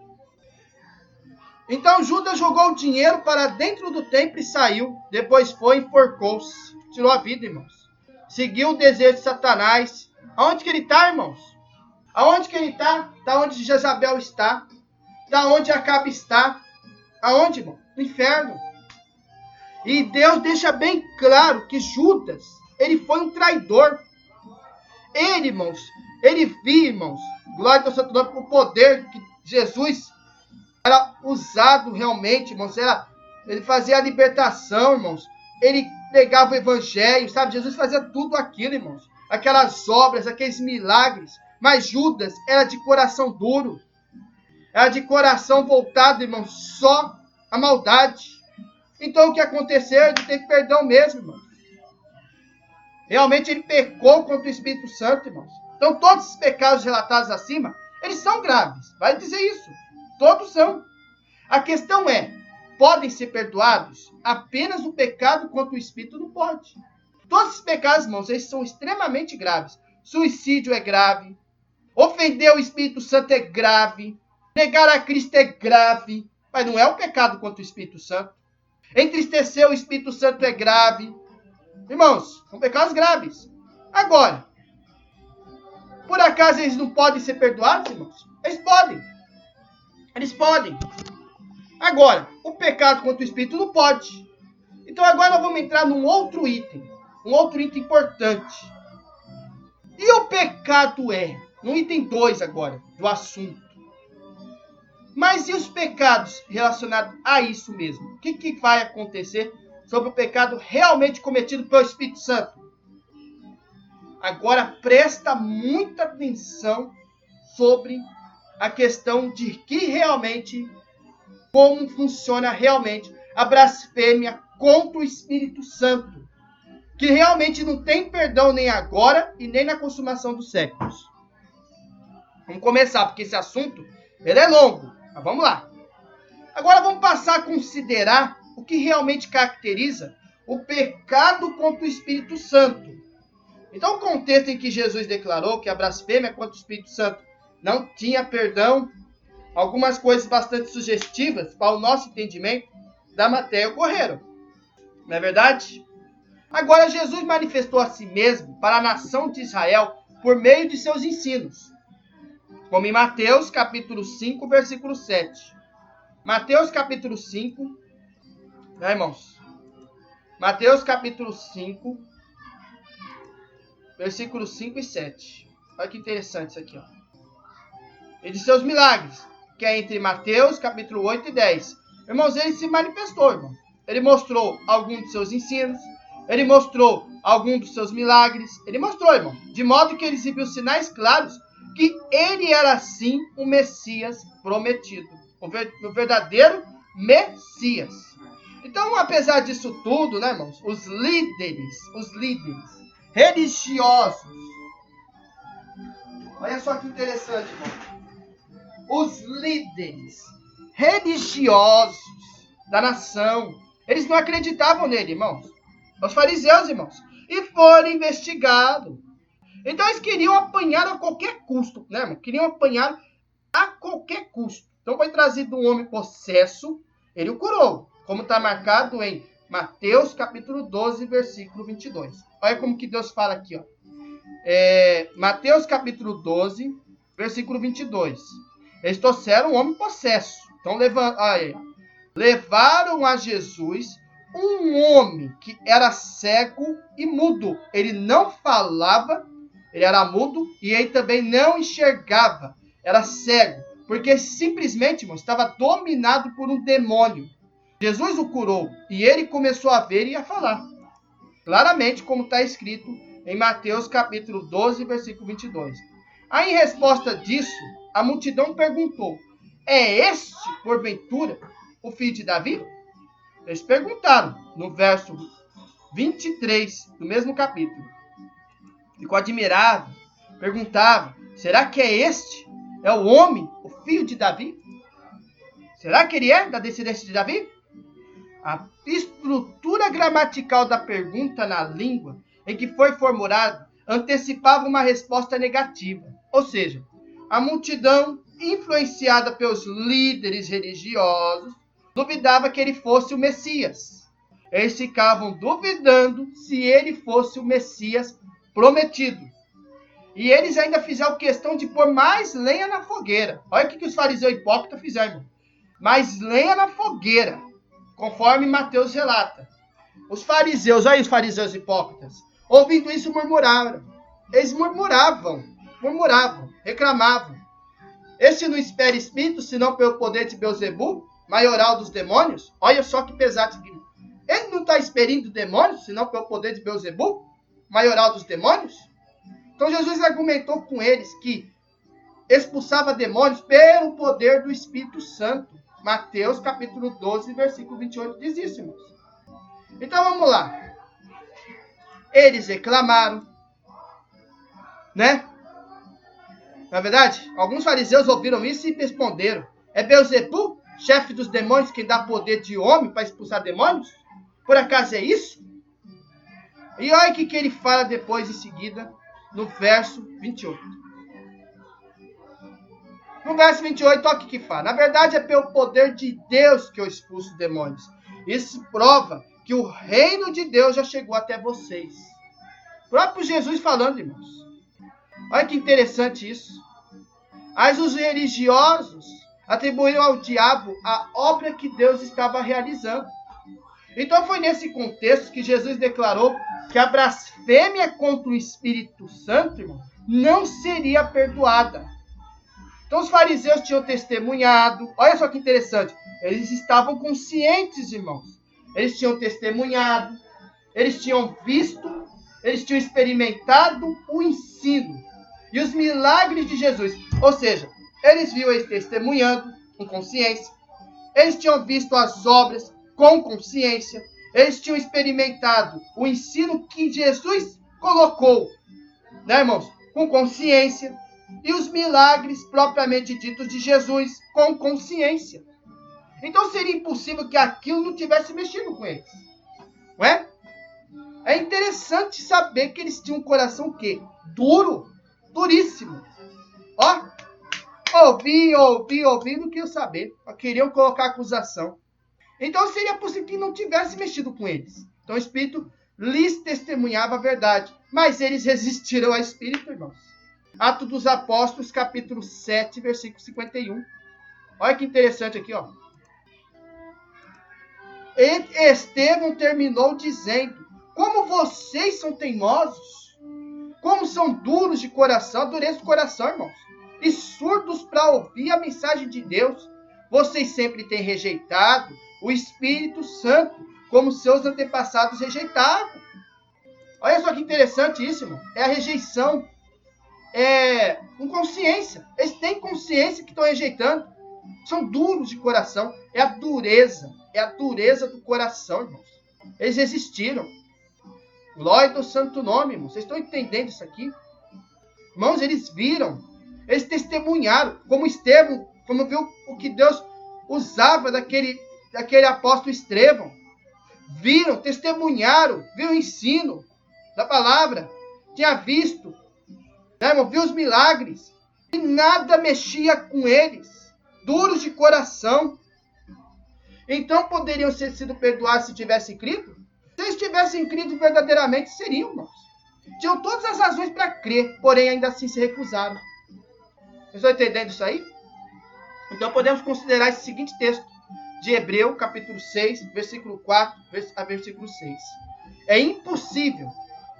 Então Judas jogou o dinheiro para dentro do templo e saiu. Depois foi e enforcou-se. Tirou a vida, irmãos. Seguiu o desejo de Satanás. Aonde que ele está, irmãos? Aonde que ele está? Está onde Jezabel está. Está onde Acabe está. Aonde, irmão? No inferno. E Deus deixa bem claro que Judas, ele foi um traidor. Ele, irmãos, ele viu, irmãos, glória ao Santo Nome, o poder que Jesus era usado realmente, irmãos. Ele fazia a libertação, irmãos. Ele pregava o evangelho, sabe? Jesus fazia tudo aquilo, irmãos. Aquelas obras, aqueles milagres. Mas Judas era de coração duro. Era de coração voltado, irmãos, só a maldade. Então o que aconteceu? Ele teve perdão mesmo, irmãos. Realmente ele pecou contra o Espírito Santo, irmãos. Então todos os pecados relatados acima, eles são graves. Vai dizer isso. Todos são. A questão é, podem ser perdoados? Apenas o pecado contra o Espírito não pode. Todos os pecados, irmãos, eles são extremamente graves. Suicídio é grave. Ofender o Espírito Santo é grave. Negar a Cristo é grave. Mas não é um pecado contra o Espírito Santo. Entristecer o Espírito Santo é grave. Irmãos, são pecados graves. Agora, por acaso eles não podem ser perdoados, irmãos? Eles podem. Eles podem. Agora, o pecado contra o Espírito não pode. Então agora nós vamos entrar num outro item. Um outro item importante. E o pecado é? No item 2 agora, do assunto. Mas e os pecados relacionados a isso mesmo? O que vai acontecer sobre o pecado realmente cometido pelo Espírito Santo? Agora presta muita atenção sobre a questão de que realmente, como funciona realmente a blasfêmia contra o Espírito Santo. Que realmente não tem perdão nem agora e nem na consumação dos séculos. Vamos começar, porque esse assunto ele é longo. Mas vamos lá. Agora vamos passar a considerar o que realmente caracteriza o pecado contra o Espírito Santo. Então, o contexto em que Jesus declarou que a blasfêmia contra o Espírito Santo não tinha perdão, algumas coisas bastante sugestivas para o nosso entendimento da matéria ocorreram. Não é verdade? Agora, Jesus manifestou a si mesmo para a nação de Israel por meio de seus ensinos. Como em Mateus capítulo 5, versículo 7. Mateus capítulo 5, né, irmãos? Mateus capítulo 5, versículos 5 e 7. Olha que interessante isso aqui, ó. E de seus milagres, que é entre Mateus capítulo 8 e 10. Irmãos, ele se manifestou, irmão. Ele mostrou alguns dos seus ensinos. Ele mostrou alguns dos seus milagres. Ele mostrou, irmão. De modo que ele exibiu sinais claros que ele era, sim, o Messias prometido. O verdadeiro Messias. Então, apesar disso tudo, né, irmãos? Os líderes religiosos. Olha só que interessante, irmão. Os líderes religiosos da nação, eles não acreditavam nele, irmãos. Os fariseus, irmãos. E foram investigados. Então eles queriam apanhar a qualquer custo, né, irmão? Queriam apanhar a qualquer custo. Então foi trazido um homem possesso, ele o curou. Como está marcado em Mateus capítulo 12, versículo 22. Olha como que Deus fala aqui, ó. Mateus capítulo 12, versículo 22. Eles trouxeram um homem possesso. Então levaram a Jesus um homem que era cego e mudo. Ele não falava, ele era mudo e ele também não enxergava. Era cego, porque simplesmente, irmão, estava dominado por um demônio. Jesus o curou e ele começou a ver e a falar. Claramente, como está escrito em Mateus capítulo 12, versículo 22. Aí, em resposta disso, a multidão perguntou: é este, porventura, o filho de Davi? Eles perguntaram no verso 23 do mesmo capítulo. Ficou admirado, perguntava: será que é este? É o homem, o filho de Davi? Será que ele é da descendência de Davi? A estrutura gramatical da pergunta na língua em que foi formulada antecipava uma resposta negativa. Ou seja, a multidão, influenciada pelos líderes religiosos, duvidava que ele fosse o Messias. Eles ficavam duvidando se ele fosse o Messias prometido. E eles ainda fizeram questão de pôr mais lenha na fogueira. Olha o que os fariseus hipócritas fizeram, irmão. Mais lenha na fogueira, conforme Mateus relata. Os fariseus, olha os fariseus hipócritas, ouvindo isso murmuraram. Eles murmuravam, reclamavam. Esse não espera espírito, senão pelo poder de Beelzebu, maioral dos demônios? Olha só que pesado isso aqui. Ele não está expelindo demônios, senão pelo poder de Beelzebu, maioral dos demônios? Então Jesus argumentou com eles que expulsava demônios pelo poder do Espírito Santo. Mateus capítulo 12, versículo 28 diz isso, irmãos. Então vamos lá. Eles reclamaram, né? Na verdade, alguns fariseus ouviram isso e responderam: é Beelzebu, chefe dos demônios, quem dá poder de homem para expulsar demônios? Por acaso é isso? E olha o que ele fala depois, em seguida, no verso 28. No verso 28, olha o que fala. Na verdade, é pelo poder de Deus que eu expulso os demônios. Isso prova que o reino de Deus já chegou até vocês. O próprio Jesus falando, irmãos. Olha que interessante isso. Mas os religiosos atribuíram ao diabo a obra que Deus estava realizando. Então foi nesse contexto que Jesus declarou que a blasfêmia contra o Espírito Santo, irmão, não seria perdoada. Então os fariseus tinham testemunhado, olha só que interessante, eles estavam conscientes, irmãos. Eles tinham testemunhado, eles tinham visto, eles tinham experimentado o ensino e os milagres de Jesus. Ou seja, eles viam eles testemunhando com consciência, eles tinham visto as obras com consciência, eles tinham experimentado o ensino que Jesus colocou, né, irmãos? Com consciência, e os milagres propriamente ditos de Jesus com consciência. Então seria impossível que aquilo não tivesse mexido com eles, não é? É interessante saber que eles tinham um coração o quê? Duro, duríssimo. Ó, ouvi, não queriam saber, queriam colocar acusação. Então seria possível que não tivesse mexido com eles. Então o Espírito lhes testemunhava a verdade, mas eles resistiram ao Espírito, irmãos. Atos dos Apóstolos, capítulo 7, versículo 51. Olha que interessante aqui, ó. Estevão terminou dizendo: como vocês são teimosos, como são duros de coração, dureza do coração, irmãos, e surdos para ouvir a mensagem de Deus. Vocês sempre têm rejeitado o Espírito Santo, como seus antepassados rejeitavam. Olha só que interessante isso, irmão. É a rejeição com consciência. Eles têm consciência que estão rejeitando. São duros de coração. É a dureza do coração, irmãos. Eles resistiram. Glória ao santo nome, irmãos. Vocês estão entendendo isso aqui? Irmãos, eles viram. Eles testemunharam. Como Estevão, como viu o que Deus usava daquele apóstolo Estevão. Viram, testemunharam, viu o ensino da palavra. Tinha visto, né, irmão? Viu os milagres. E nada mexia com eles. Duros de coração. Então poderiam ter sido perdoados se tivessem crido? Se eles tivessem crido verdadeiramente, seriam, irmãos. Tinham todas as razões para crer, porém ainda assim se recusaram. Vocês estão entendendo isso aí? Então podemos considerar esse seguinte texto de Hebreu, capítulo 6, versículo 4 a versículo 6. É impossível,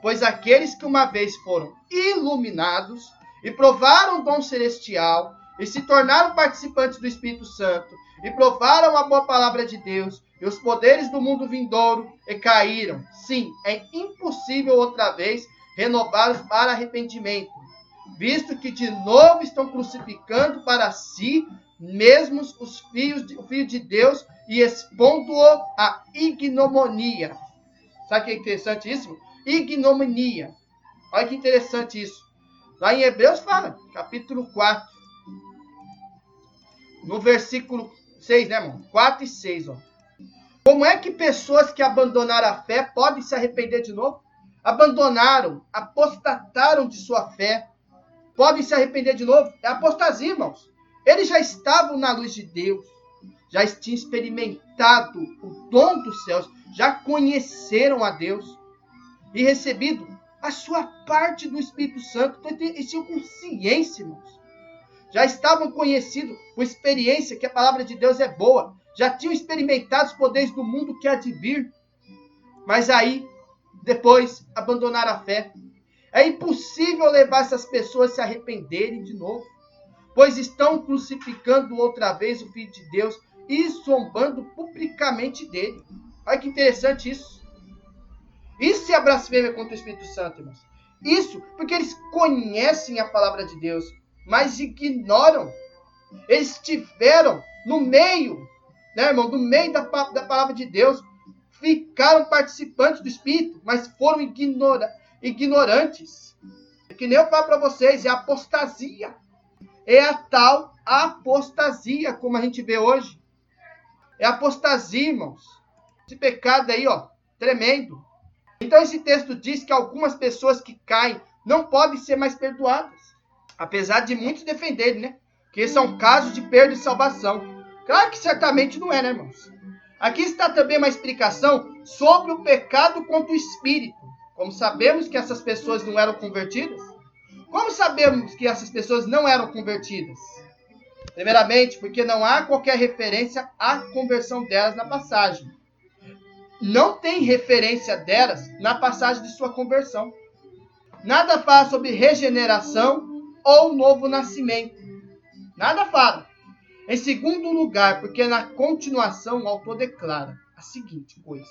pois aqueles que uma vez foram iluminados e provaram o dom celestial e se tornaram participantes do Espírito Santo e provaram a boa palavra de Deus e os poderes do mundo vindouro e caíram. Sim, é impossível outra vez renová-los para arrependimento, visto que de novo estão crucificando para si mesmos o Filho de Deus e expondo-o à ignominia. Sabe o que é interessante isso? Ignominia. Olha que interessante isso. Lá em Hebreus fala, capítulo 4, no versículo 6, né, irmão? 4 e 6, ó. Como é que pessoas que abandonaram a fé podem se arrepender de novo? Abandonaram, apostataram de sua fé, podem se arrepender de novo? É apostasia, irmãos. Eles já estavam na luz de Deus, já tinham experimentado o dom dos céus, já conheceram a Deus e recebido a sua parte do Espírito Santo. Então, eles tinham consciência, irmãos. Já estavam conhecidos por experiência que a palavra de Deus é boa. Já tinham experimentado os poderes do mundo que há de vir. Mas aí, depois, abandonaram a fé. É impossível levar essas pessoas a se arrependerem de novo, pois estão crucificando outra vez o Filho de Deus e zombando publicamente dele. Olha que interessante isso. Isso é a blasfêmia contra o Espírito Santo, irmãos. Isso porque eles conhecem a palavra de Deus, mas ignoram. Eles estiveram no meio, né, irmão, no meio da palavra de Deus, ficaram participantes do Espírito, mas foram ignorantes. Que nem eu falo para vocês, é apostasia. É a tal apostasia, como a gente vê hoje. É apostasia, irmãos. Esse pecado aí, ó, tremendo. Então esse texto diz que algumas pessoas que caem não podem ser mais perdoadas. Apesar de muitos defenderem, né? Que esse é um caso de perda de salvação. Claro que certamente não é, né, irmãos? Aqui está também uma explicação sobre o pecado contra o Espírito. Como sabemos que essas pessoas não eram convertidas? Como sabemos que essas pessoas não eram convertidas? Primeiramente, porque não há qualquer referência à conversão delas na passagem. Não tem referência delas na passagem de sua conversão. Nada fala sobre regeneração ou novo nascimento. Nada fala. Em segundo lugar, porque na continuação o autor declara a seguinte coisa.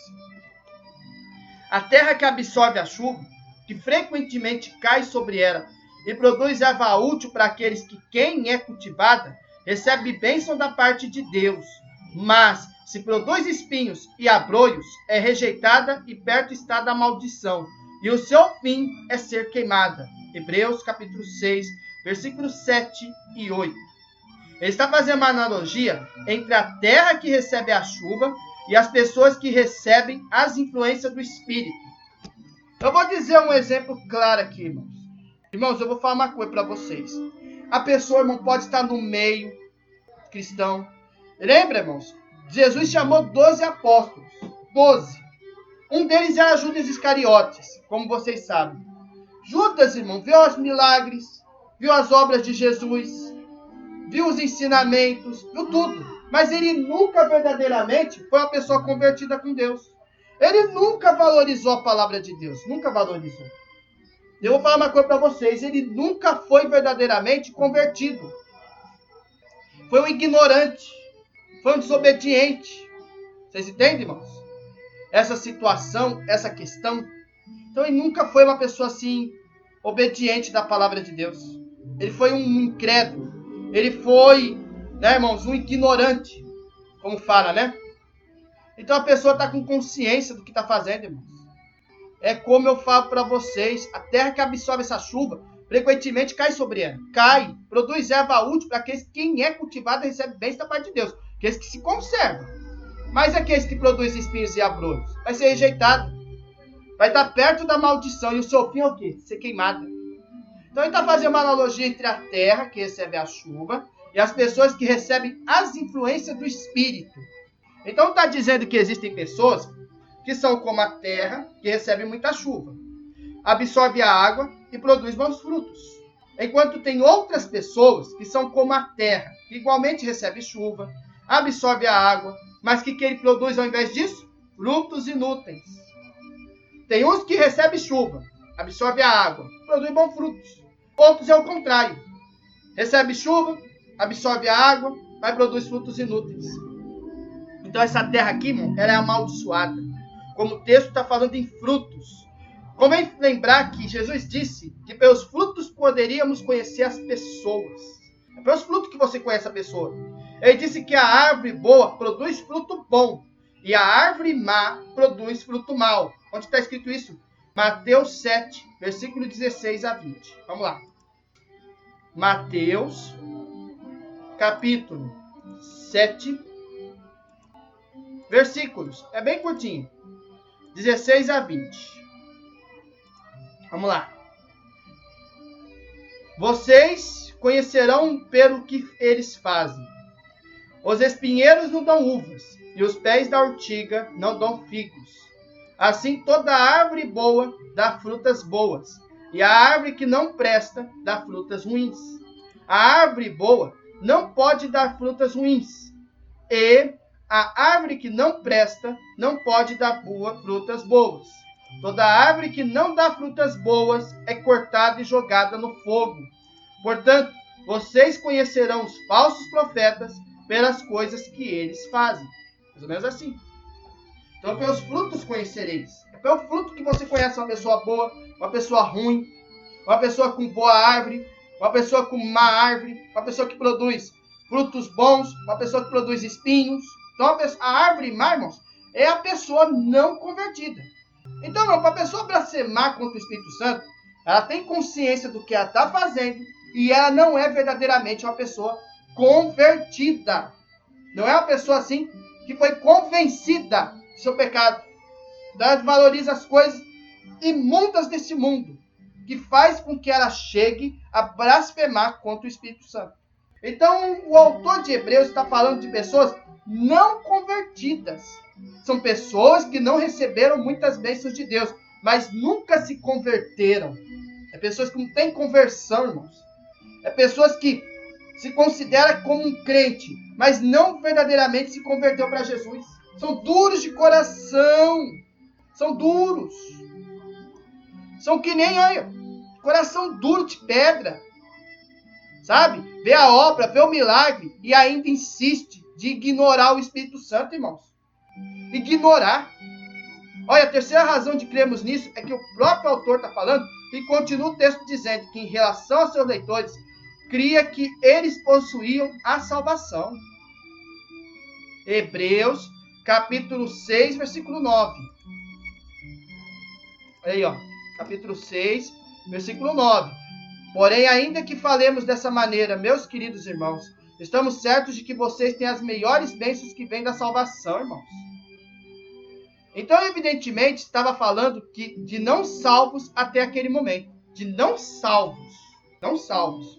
A terra que absorve a chuva, que frequentemente cai sobre ela e produz erva útil para aqueles que quem é cultivada, recebe bênção da parte de Deus. Mas, se produz espinhos e abrolhos, é rejeitada e perto está da maldição. E o seu fim é ser queimada. Hebreus capítulo 6, versículos 7 e 8. Ele está fazendo uma analogia entre a terra que recebe a chuva e as pessoas que recebem as influências do Espírito. Eu vou dizer um exemplo claro aqui, irmãos. Irmãos, eu vou falar uma coisa para vocês. A pessoa, irmão, pode estar no meio cristão. Lembra, irmãos? Jesus chamou 12 apóstolos. 12. Um deles era Judas Iscariotes, como vocês sabem. Judas, irmão, viu os milagres, viu as obras de Jesus, viu os ensinamentos, viu tudo. Mas ele nunca verdadeiramente foi uma pessoa convertida com Deus. Ele nunca valorizou a palavra de Deus. Nunca valorizou. Eu vou falar uma coisa para vocês. Ele nunca foi verdadeiramente convertido. Foi um ignorante. Foi um desobediente. Vocês entendem, irmãos? Essa situação, essa questão. Então ele nunca foi uma pessoa assim, obediente da palavra de Deus. Ele foi um incrédulo. Ele foi, né, irmãos, um ignorante. Como fala, né? Então a pessoa está com consciência do que está fazendo, irmãos. É como eu falo para vocês, a terra que absorve essa chuva, frequentemente cai sobre ela. Cai, produz erva útil para aqueles que quem é cultivado recebe bênção da parte de Deus. Aqueles que se conservam. Mas aqueles que produzem espinhos e abrolhos, vai ser rejeitado. Vai estar perto da maldição. E o seu fim é o quê? Ser queimado. Então ele está fazendo uma analogia entre a terra, que recebe a chuva, e as pessoas que recebem as influências do Espírito. Então está dizendo que existem pessoas que são como a terra, que recebe muita chuva, absorve a água e produz bons frutos. Enquanto tem outras pessoas que são como a terra, que igualmente recebe chuva, absorve a água, mas que ele produz ao invés disso? Frutos inúteis. Tem uns que recebem chuva, absorve a água, produz bons frutos. Outros é o contrário. Recebe chuva, absorve a água, mas produz frutos inúteis. Então essa terra aqui, irmão, ela é amaldiçoada. Como o texto está falando em frutos. Convém lembrar que Jesus disse que pelos frutos poderíamos conhecer as pessoas. É pelos frutos que você conhece a pessoa. Ele disse que a árvore boa produz fruto bom. E a árvore má produz fruto mau. Onde está escrito isso? Mateus 7, versículo 16 a 20. Vamos lá. Mateus, capítulo 7, versículos. É bem curtinho. 16 a 20. Vamos lá. Vocês conhecerão pelo que eles fazem. Os espinheiros não dão uvas, e os pés da urtiga não dão figos. Assim toda árvore boa dá frutas boas, e a árvore que não presta dá frutas ruins. A árvore boa não pode dar frutas ruins, e a árvore que não presta não pode dar frutas boas. Toda árvore que não dá frutas boas é cortada e jogada no fogo. Portanto, vocês conhecerão os falsos profetas pelas coisas que eles fazem. Mais ou menos assim. Então, pelos frutos conhecereis. É pelo fruto que você conhece uma pessoa boa, uma pessoa ruim, uma pessoa com boa árvore, uma pessoa com má árvore, uma pessoa que produz frutos bons, uma pessoa que produz espinhos. Então, a árvore má, irmãos, é a pessoa não convertida. Então, para a pessoa blasfemar contra o Espírito Santo, ela tem consciência do que ela está fazendo e ela não é verdadeiramente uma pessoa convertida. Não é uma pessoa assim que foi convencida do seu pecado. Ela valoriza as coisas imundas desse mundo, que faz com que ela chegue a blasfemar contra o Espírito Santo. Então, o autor de Hebreus está falando de pessoas não convertidas. São pessoas que não receberam muitas bênçãos de Deus, mas nunca se converteram. É pessoas que não têm conversão, irmãos. É pessoas que se consideram como um crente, mas não verdadeiramente se converteu para Jesus. São duros de coração. São duros. São que nem, olha, coração duro de pedra. Sabe? Vê a obra, vê o milagre e ainda insiste de ignorar o Espírito Santo, irmãos. Ignorar. Olha, a terceira razão de crermos nisso é que o próprio autor está falando e continua o texto dizendo que em relação aos seus leitores, cria que eles possuíam a salvação. Hebreus, capítulo 6, versículo 9. Aí, ó, capítulo 6, versículo 9. Porém, ainda que falemos dessa maneira, meus queridos irmãos, estamos certos de que vocês têm as melhores bênçãos que vêm da salvação, irmãos. Então, evidentemente, estava falando de não salvos até aquele momento. De não salvos. Não salvos.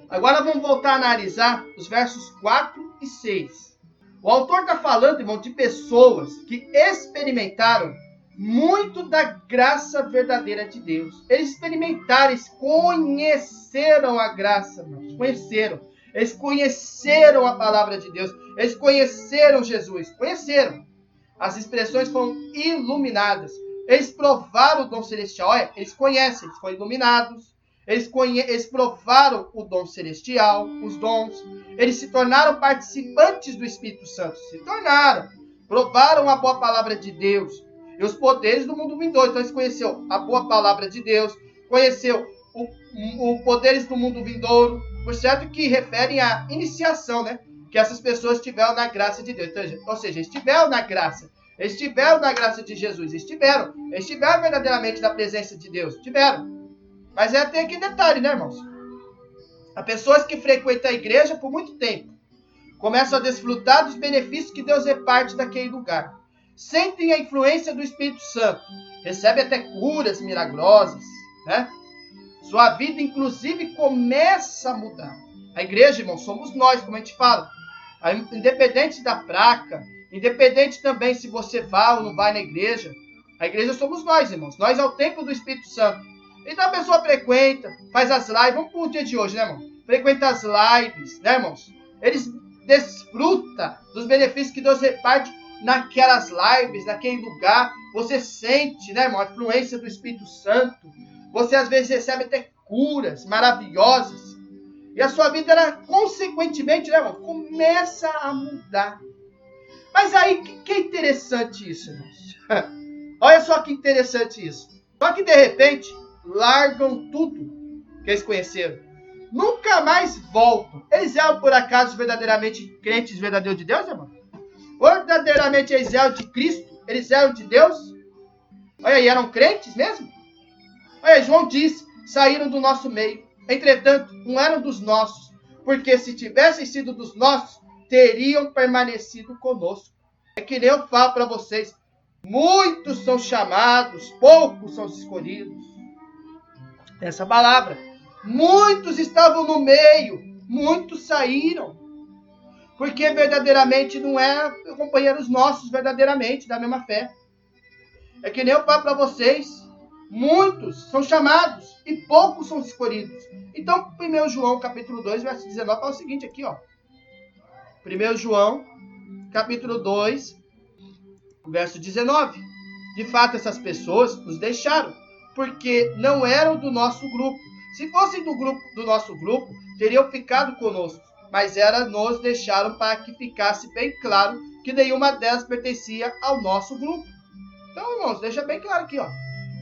Agora vamos voltar a analisar os versos 4 e 6. O autor está falando, irmão, de pessoas que experimentaram muito da graça verdadeira de Deus. Eles experimentaram, eles conheceram a graça, irmãos. Conheceram. Eles conheceram a palavra de Deus. Eles conheceram Jesus. Conheceram. As expressões foram iluminadas. Eles provaram o dom celestial. Olha, eles conhecem, eles foram iluminados. Eles provaram o dom celestial, os dons. Eles se tornaram participantes do Espírito Santo. Se tornaram. Provaram a boa palavra de Deus e os poderes do mundo vindouro. Então eles conheceram a boa palavra de Deus, conheceu os poderes do mundo vindouro, por certo que referem à iniciação, né? Que essas pessoas tiveram na graça de Deus. Então, ou seja, eles estiveram na graça. Eles estiveram na graça de Jesus. Eles estiveram verdadeiramente na presença de Deus. Estiveram. Mas tem aqui detalhe, né, irmãos? Há pessoas que frequentam a igreja por muito tempo. Começam a desfrutar dos benefícios que Deus reparte daquele lugar. Sentem a influência do Espírito Santo. Recebem até curas milagrosas, né? Sua vida, inclusive, começa a mudar. A igreja, irmão, somos nós, como a gente fala. Independente da placa, independente também se você vai ou não vai na igreja, a igreja somos nós, irmãos. Nós é o templo do Espírito Santo. Então a pessoa frequenta, faz as lives, vamos para o dia de hoje, né, irmão? Frequenta as lives, né, irmãos? Eles desfrutam dos benefícios que Deus reparte naquelas lives, naquele lugar. Você sente, né, irmão, a influência do Espírito Santo. Você às vezes recebe até curas maravilhosas. E a sua vida, ela, consequentemente, né, irmão, começa a mudar. Mas aí, que é interessante isso, irmãos? Olha só que interessante isso. Só que, de repente, largam tudo que eles conheceram. Nunca mais voltam. Eles eram, por acaso, verdadeiramente crentes verdadeiros de Deus, irmão? Verdadeiramente eles eram de Cristo? Eles eram de Deus? Olha, e eram crentes mesmo? Olha, João diz, saíram do nosso meio. Entretanto, não eram dos nossos, porque se tivessem sido dos nossos, teriam permanecido conosco. É que nem eu falo para vocês, muitos são chamados, poucos são escolhidos. Essa palavra. Muitos estavam no meio, muitos saíram. Porque verdadeiramente não eram companheiros nossos, verdadeiramente, da mesma fé. É que nem eu falo para vocês, muitos são chamados e poucos são escolhidos. Então, 1 João, capítulo 2, verso 19, fala o seguinte aqui, ó. 1 João, capítulo 2, verso 19. De fato, essas pessoas nos deixaram, porque não eram do nosso grupo. Se fossem do nosso grupo, teriam ficado conosco, mas nos deixaram para que ficasse bem claro que nenhuma delas pertencia ao nosso grupo. Então, irmãos, deixa bem claro aqui, ó.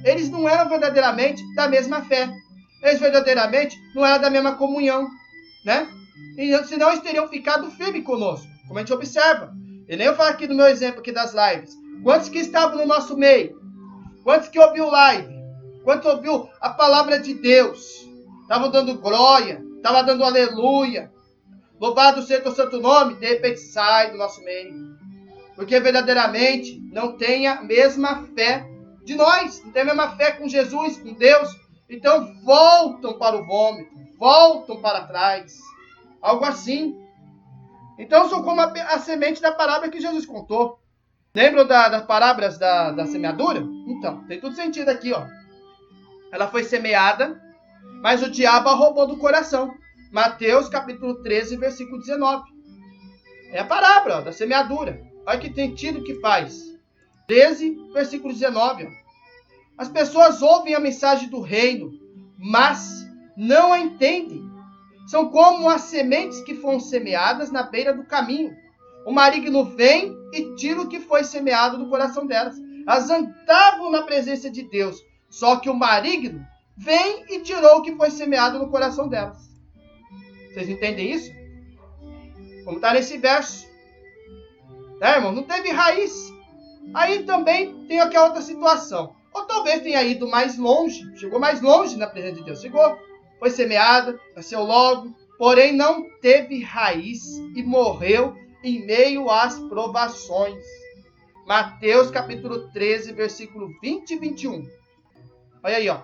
Eles não eram verdadeiramente da mesma fé. Eles verdadeiramente não eram da mesma comunhão, né? E senão eles teriam ficado firmes conosco, como a gente observa. E nem eu falo aqui do meu exemplo aqui das lives. Quantos que estavam no nosso meio? Quantos que ouviu live? Quantos ouviu a palavra de Deus? Estavam dando glória, estavam dando aleluia. Louvado seja o santo nome. De repente sai do nosso meio. Porque verdadeiramente não tem a mesma fé de nós. Não tem a mesma fé com Jesus, com Deus. Então voltam para o vômito. Voltam para trás. Algo assim. Então são como a semente da parábola que Jesus contou. Lembram das parábolas da semeadura? Então, tem tudo sentido aqui, ó. Ela foi semeada, mas o diabo a roubou do coração. Mateus capítulo 13, versículo 19. É a parábola, ó, da semeadura. Olha que sentido que faz. 13, versículo 19. Ó. As pessoas ouvem a mensagem do reino, mas não a entendem. São como as sementes que foram semeadas na beira do caminho. O maligno vem e tira o que foi semeado do coração delas. Elas andavam na presença de Deus, só que o maligno vem e tirou o que foi semeado no coração delas. Vocês entendem isso? Como está nesse verso. Né, irmão? Não teve raiz. Aí também tem aquela outra situação. Ou talvez tenha ido mais longe, chegou mais longe na presença de Deus. Chegou, foi semeada, nasceu logo, porém não teve raiz e morreu em meio às provações. Mateus capítulo 13, versículo 20 e 21. Olha aí, ó.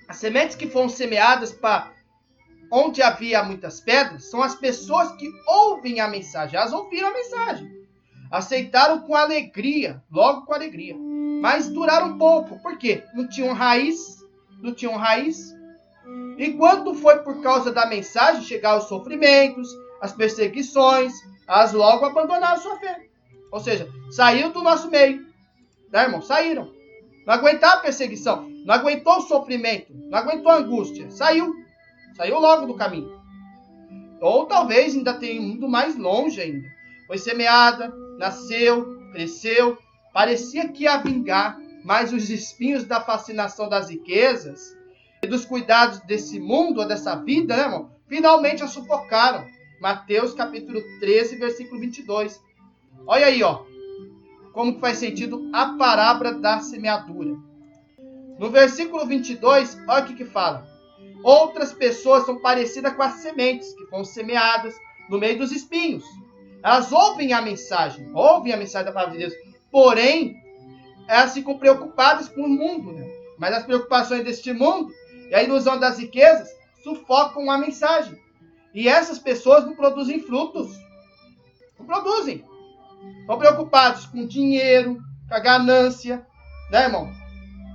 As sementes que foram semeadas para onde havia muitas pedras são as pessoas que ouvem a mensagem. Elas ouviram a mensagem. Aceitaram com alegria, logo com alegria. Mas duraram pouco. Por quê? Não tinham raiz. Não tinham raiz. E quando foi por causa da mensagem chegar os sofrimentos, as perseguições, elas logo abandonaram sua fé. Ou seja, saiu do nosso meio. Né, irmão? Saíram. Não aguentaram a perseguição. Não aguentou o sofrimento. Não aguentou a angústia. Saiu. Saiu logo do caminho. Ou talvez ainda tenha ido mais longe ainda. Foi semeada, nasceu, cresceu. Parecia que ia vingar. Mas os espinhos da fascinação das riquezas e dos cuidados desse mundo ou dessa vida, né, irmão? Finalmente a sufocaram. Mateus capítulo 13, versículo 22. Olha aí, ó. Como que faz sentido a parábola da semeadura. No versículo 22, olha o que fala. Outras pessoas são parecidas com as sementes que foram semeadas no meio dos espinhos. Elas ouvem a mensagem da palavra de Deus. Porém, elas ficam preocupadas com o mundo, né? Mas as preocupações deste mundo e a ilusão das riquezas sufocam a mensagem. E essas pessoas não produzem frutos. Não produzem. Estão preocupados com o dinheiro, com a ganância, né, irmão?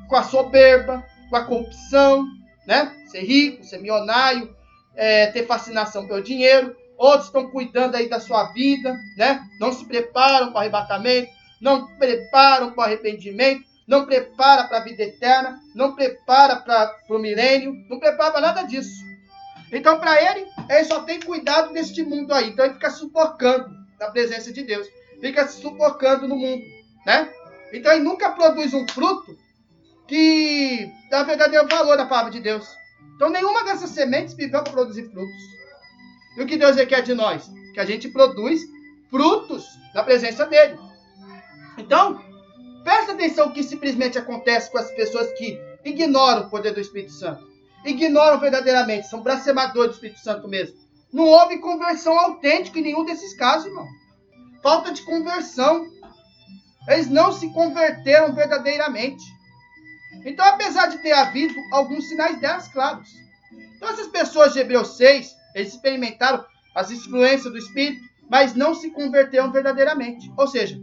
Com a soberba, com a corrupção, né? Ser rico, ser milionário, ter fascinação pelo dinheiro. Outros estão cuidando aí da sua vida, né? Não se preparam para o arrebatamento, não preparam para o arrependimento, não preparam para a vida eterna, não preparam para o milênio, não preparam para nada disso. Então, para ele só tem cuidado deste mundo aí. Então, ele fica sufocando na presença de Deus. Fica se sufocando no mundo, né? Então, ele nunca produz um fruto que dá verdadeiro valor na palavra de Deus. Então, nenhuma dessas sementes viveu para produzir frutos. E o que Deus requer de nós? Que a gente produz frutos na presença dele. Então, presta atenção o que simplesmente acontece com as pessoas que ignoram o poder do Espírito Santo. Ignoram verdadeiramente, são blasfemadores do Espírito Santo mesmo. Não houve conversão autêntica em nenhum desses casos, irmão. Falta de conversão. Eles não se converteram verdadeiramente. Então, apesar de ter havido alguns sinais delas claros. Então, essas pessoas de Hebreus 6, eles experimentaram as influências do Espírito, mas não se converteram verdadeiramente. Ou seja,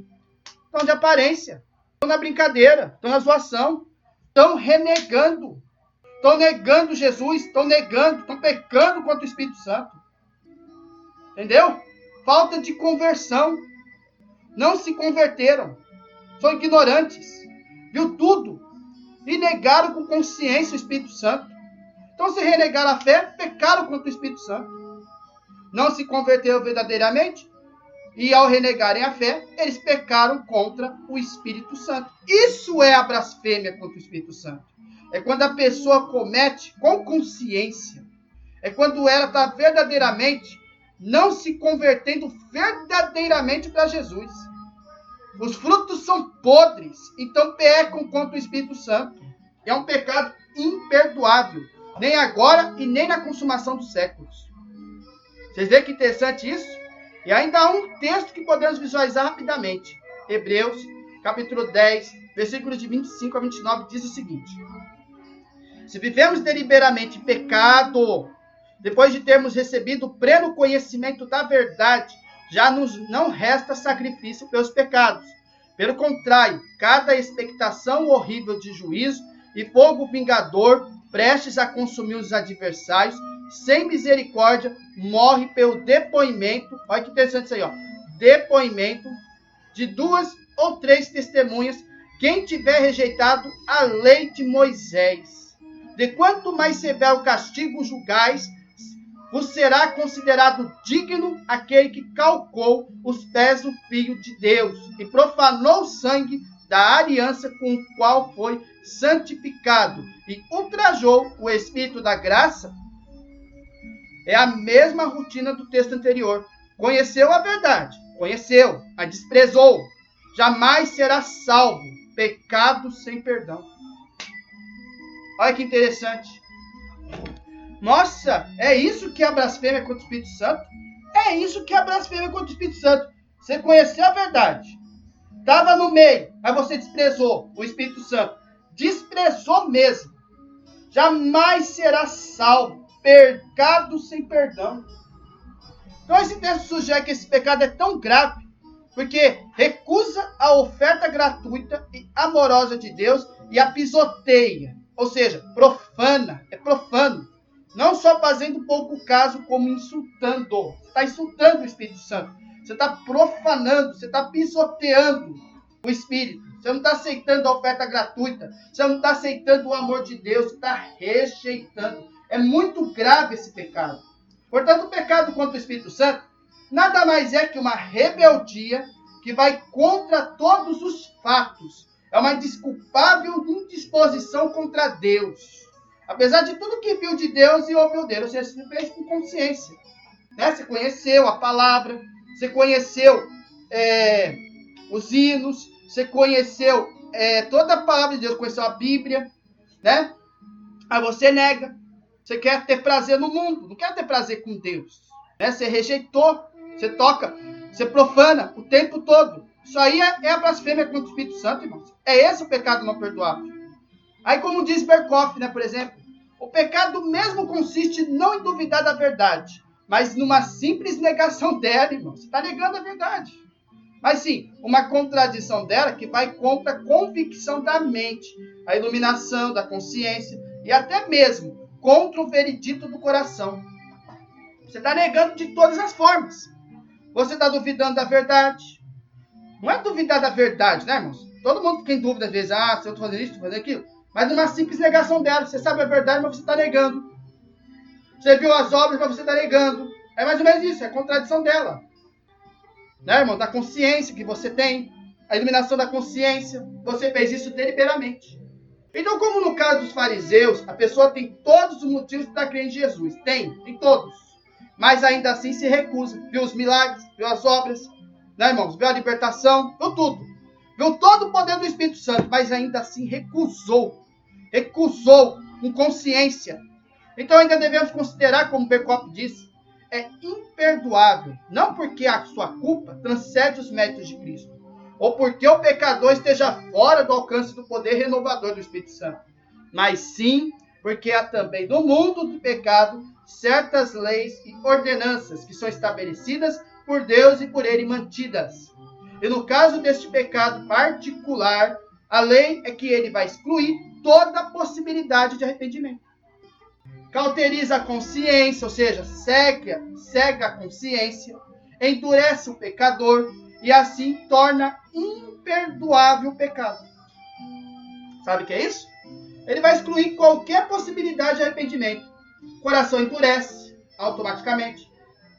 estão de aparência. estão na brincadeira, estão na zoação, estão renegando, estão negando Jesus, estão pecando contra o Espírito Santo. Entendeu? Falta de conversão. Não se converteram. São ignorantes. Viu tudo. E negaram com consciência o Espírito Santo. Então, se renegaram a fé, pecaram contra o Espírito Santo. Não se converteram verdadeiramente. E ao renegarem a fé, eles pecaram contra o Espírito Santo. Isso é a blasfêmia contra o Espírito Santo. É quando a pessoa comete com consciência. É quando ela está verdadeiramente não se convertendo verdadeiramente para Jesus. Os frutos são podres, então pecam contra o Espírito Santo. É um pecado imperdoável, nem agora e nem na consumação dos séculos. Vocês veem que interessante isso? E ainda há um texto que podemos visualizar rapidamente. Hebreus, capítulo 10, versículos de 25 a 29, diz o seguinte: se vivemos deliberadamente em pecado, depois de termos recebido o pleno conhecimento da verdade, já nos não resta sacrifício pelos pecados. Pelo contrário, cada expectação horrível de juízo e fogo vingador, prestes a consumir os adversários, sem misericórdia, morre pelo depoimento. Olha que interessante isso aí, ó. Depoimento de 2 ou 3 testemunhas, quem tiver rejeitado a lei de Moisés. De quanto mais severo castigo julgais, vos será considerado digno aquele que calcou os pés do Filho de Deus e profanou o sangue da aliança com o qual foi santificado e ultrajou o Espírito da graça. É a mesma rotina do texto anterior. Conheceu a verdade, conheceu, a desprezou. Jamais será salvo. Pecado sem perdão. Olha que interessante. Nossa, é isso que é a blasfêmia contra o Espírito Santo? É isso que é a blasfêmia contra o Espírito Santo. Você conheceu a verdade. Estava no meio, mas você desprezou o Espírito Santo. Desprezou mesmo. Jamais será salvo. Pecado sem perdão. Então esse texto sugere que esse pecado é tão grave, porque recusa a oferta gratuita e amorosa de Deus e a pisoteia. Ou seja, profana. É profano. Não só fazendo pouco caso, como insultando. Você está insultando o Espírito Santo. Você está profanando, você está pisoteando o Espírito. Você não está aceitando a oferta gratuita. Você não está aceitando o amor de Deus. Você está rejeitando. É muito grave esse pecado. Portanto, o pecado contra o Espírito Santo nada mais é que uma rebeldia que vai contra todos os fatos. É uma indesculpável indisposição contra Deus. Apesar de tudo que viu de Deus e ouviu dele, você fez com consciência. Né? Você conheceu a palavra, você conheceu os hinos, você conheceu toda a palavra de Deus, conheceu a Bíblia. Né? Aí você nega. Você quer ter prazer no mundo, não quer ter prazer com Deus. Né? Você rejeitou, você toca, você profana o tempo todo. Isso aí é a blasfêmia contra o Espírito Santo, irmãos. É esse o pecado não perdoável. Aí, como diz Berkoff, né, por exemplo, o pecado mesmo consiste não em duvidar da verdade, mas numa simples negação dela, irmão. Você está negando a verdade. Mas sim, uma contradição dela que vai contra a convicção da mente, a iluminação da consciência e até mesmo contra o veredito do coração. Você está negando de todas as formas. Você está duvidando da verdade. Não é duvidar da verdade, né, irmãos? Todo mundo fica em dúvida às vezes. Se eu estou fazendo isso, estou fazendo aquilo. Mas numa simples negação dela. Você sabe a verdade, mas você está negando. Você viu as obras, mas você está negando. É mais ou menos isso, é a contradição dela. Né, irmão? Da consciência que você tem. A iluminação da consciência. Você fez isso deliberadamente. Então, como no caso dos fariseus, a pessoa tem todos os motivos para crer em Jesus. Tem todos. Mas ainda assim se recusa. Viu os milagres, viu as obras, né, irmãos? Viu a libertação, viu tudo. Viu todo o poder do Espírito Santo, mas ainda assim recusou. Recusou com consciência. Então ainda devemos considerar, como Berkoff disse, é imperdoável. Não porque a sua culpa transcende os méritos de Cristo, ou porque o pecador esteja fora do alcance do poder renovador do Espírito Santo, mas sim porque há também no mundo do pecado certas leis e ordenanças que são estabelecidas por Deus e por Ele mantidas. E no caso deste pecado particular, A lei é que ele vai excluir toda a possibilidade de arrependimento. Cauteriza a consciência, ou seja, cega a consciência, endurece o pecador e assim torna imperdoável o pecado. Sabe o que é isso? Ele vai excluir qualquer possibilidade de arrependimento. O coração endurece automaticamente.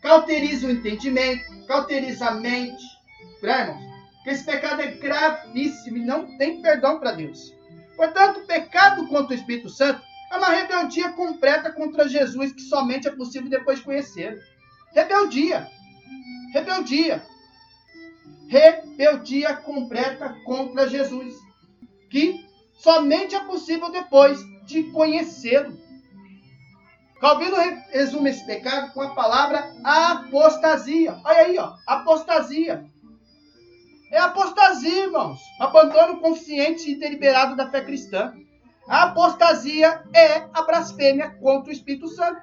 Cauteriza o entendimento, cauteriza a mente. Irmãos, porque esse pecado é gravíssimo e não tem perdão para Deus. Portanto, o pecado contra o Espírito Santo é uma rebeldia completa contra Jesus que somente é possível depois de conhecê-lo. Rebeldia. Rebeldia. Rebeldia completa contra Jesus, que somente é possível depois de conhecê-lo. Calvino resume esse pecado com a palavra apostasia. Olha aí, ó, apostasia. É apostasia, irmãos. Abandono consciente e deliberado da fé cristã. A apostasia é a blasfêmia contra o Espírito Santo.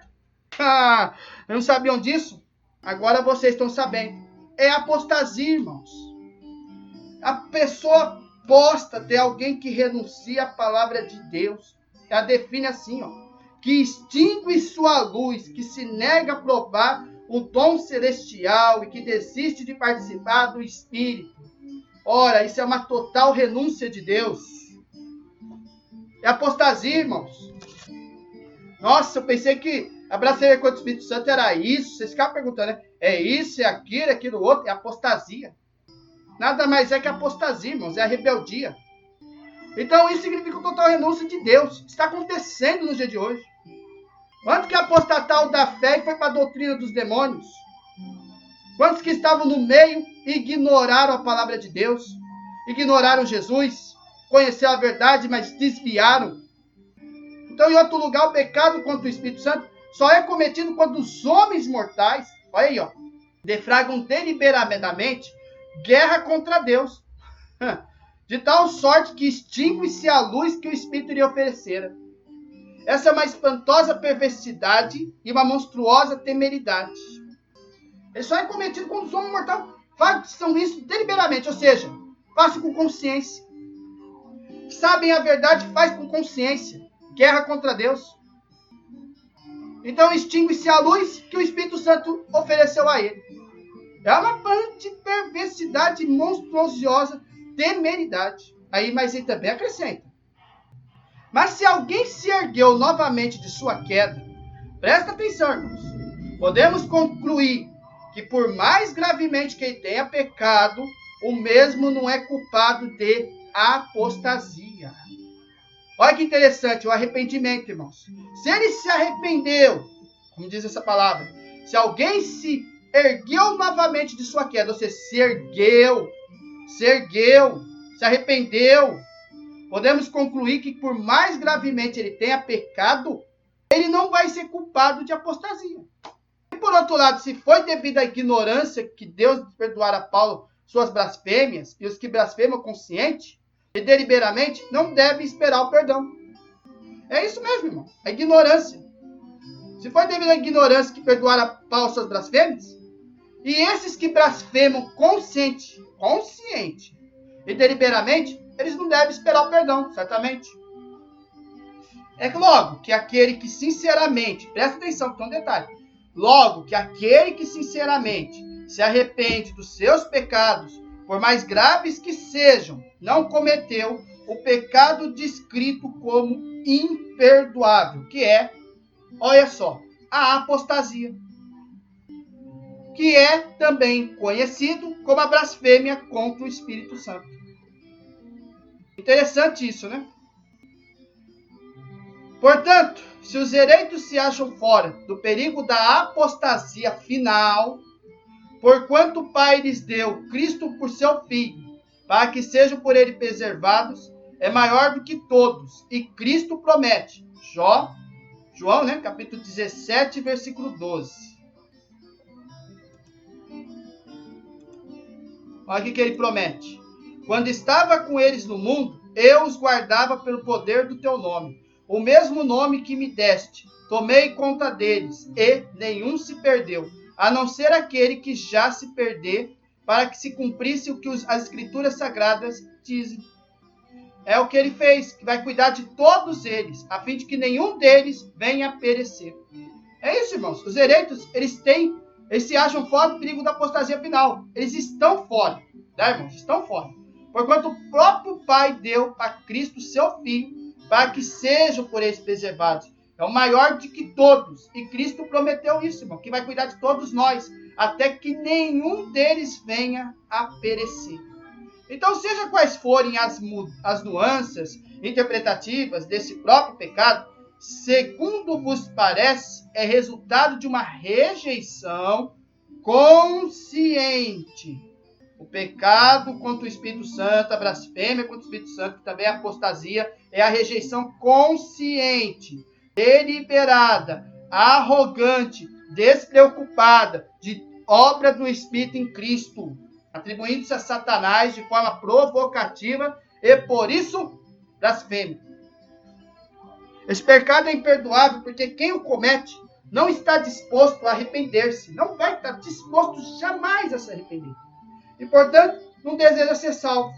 Não sabiam disso? Agora vocês estão sabendo. É apostasia, irmãos. A pessoa apóstata é alguém que renuncia à palavra de Deus. Ela define assim, ó, que extingue sua luz, que se nega a provar o dom celestial e que desiste de participar do Espírito. Ora, isso é uma total renúncia de Deus. É apostasia, irmãos. Nossa, eu pensei que a blasfêmia contra o Espírito Santo era isso. Vocês ficavam perguntando, né? É isso, é aquilo outro. É apostasia. Nada mais é que apostasia, irmãos. É a rebeldia. Então, isso significa total renúncia de Deus. Está acontecendo no dia de hoje. Quantos que apostataram da fé e foi para a doutrina dos demônios? Quantos que estavam no meio e ignoraram a palavra de Deus? Ignoraram Jesus? Conheceram a verdade, mas desviaram? Então, em outro lugar, o pecado contra o Espírito Santo só é cometido quando os homens mortais, olha aí, ó, deflagram deliberadamente guerra contra Deus, de tal sorte que extingue-se a luz que o Espírito lhe oferecera. Essa é uma espantosa perversidade e uma monstruosa temeridade. Ele só é cometido quando os homens mortais façam isso deliberadamente, ou seja, façam com consciência. Sabem a verdade, faz com consciência. Guerra contra Deus. Então extingue-se a luz que o Espírito Santo ofereceu a ele. É uma perversidade monstruosa, temeridade. Mas ele também acrescenta. Mas se alguém se ergueu novamente de sua queda, presta atenção, irmãos. Podemos concluir que por mais gravemente que ele tenha pecado, o mesmo não é culpado de apostasia. Olha que interessante, o arrependimento, irmãos. Se ele se arrependeu, como diz essa palavra, se alguém se ergueu novamente de sua queda, ou seja, se ergueu, se arrependeu, podemos concluir que por mais gravemente ele tenha pecado, ele não vai ser culpado de apostasia. E por outro lado, se foi devido à ignorância que Deus perdoara a Paulo suas blasfêmias, e os que blasfemam consciente e deliberadamente não devem esperar o perdão. É isso mesmo, irmão. A ignorância. Se foi devido à ignorância que perdoaram a Paulo suas blasfêmias, e esses que blasfemam consciente e deliberadamente, eles não devem esperar o perdão, certamente. É logo que aquele que sinceramente, presta atenção, que tem um detalhe, logo que aquele que sinceramente se arrepende dos seus pecados, por mais graves que sejam, não cometeu o pecado descrito como imperdoável, que é, olha só, a apostasia, que é também conhecido como a blasfêmia contra o Espírito Santo. Interessante isso, né? Portanto, se os eleitos se acham fora do perigo da apostasia final, porquanto o Pai lhes deu Cristo por seu Filho, para que sejam por ele preservados, é maior do que todos. E Cristo promete. João, né? Capítulo 17, versículo 12. Olha o que ele promete. Quando estava com eles no mundo, eu os guardava pelo poder do teu nome. O mesmo nome que me deste, tomei conta deles, e nenhum se perdeu, a não ser aquele que já se perder, para que se cumprisse o que as Escrituras Sagradas dizem. é o que ele fez, que vai cuidar de todos eles, a fim de que nenhum deles venha a perecer. É isso, irmãos. Os eleitos, eles se acham fora do perigo da apostasia final. Eles estão fora, né, irmãos? Estão fora. Porquanto o próprio Pai deu para Cristo, seu Filho, para que sejam por eles preservados. É o maior de que todos. E Cristo prometeu isso, irmão, que vai cuidar de todos nós, até que nenhum deles venha a perecer. Então, seja quais forem as nuances interpretativas desse próprio pecado, segundo vos parece, é resultado de uma rejeição consciente. O pecado contra o Espírito Santo, a blasfêmia contra o Espírito Santo, que também é a apostasia, é a rejeição consciente, deliberada, arrogante, despreocupada de obra do Espírito em Cristo, atribuindo-se a Satanás de forma provocativa e, por isso, blasfêmica. Esse pecado é imperdoável porque quem o comete não está disposto a arrepender-se, não vai estar disposto jamais a se arrepender. E, portanto, não deseja ser salvo.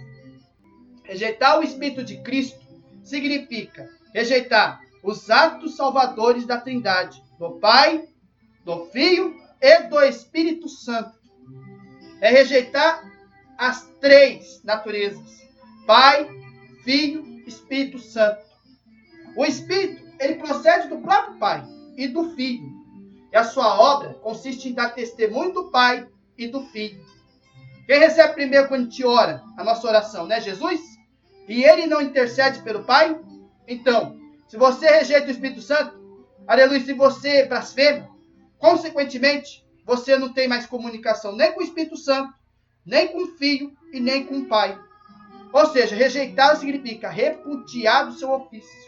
Rejeitar o Espírito de Cristo significa rejeitar os atos salvadores da Trindade, do Pai, do Filho e do Espírito Santo. É rejeitar as três naturezas: Pai, Filho e Espírito Santo. O Espírito, ele procede do próprio Pai e do Filho. E a sua obra consiste em dar testemunho do Pai e do Filho. Quem recebe primeiro quando a gente ora, a nossa oração, né? Jesus? E ele não intercede pelo Pai? Então, se você rejeita o Espírito Santo, aleluia, se você blasfema, consequentemente, você não tem mais comunicação nem com o Espírito Santo, nem com o Filho e nem com o Pai. Ou seja, rejeitar significa repudiar do seu ofício.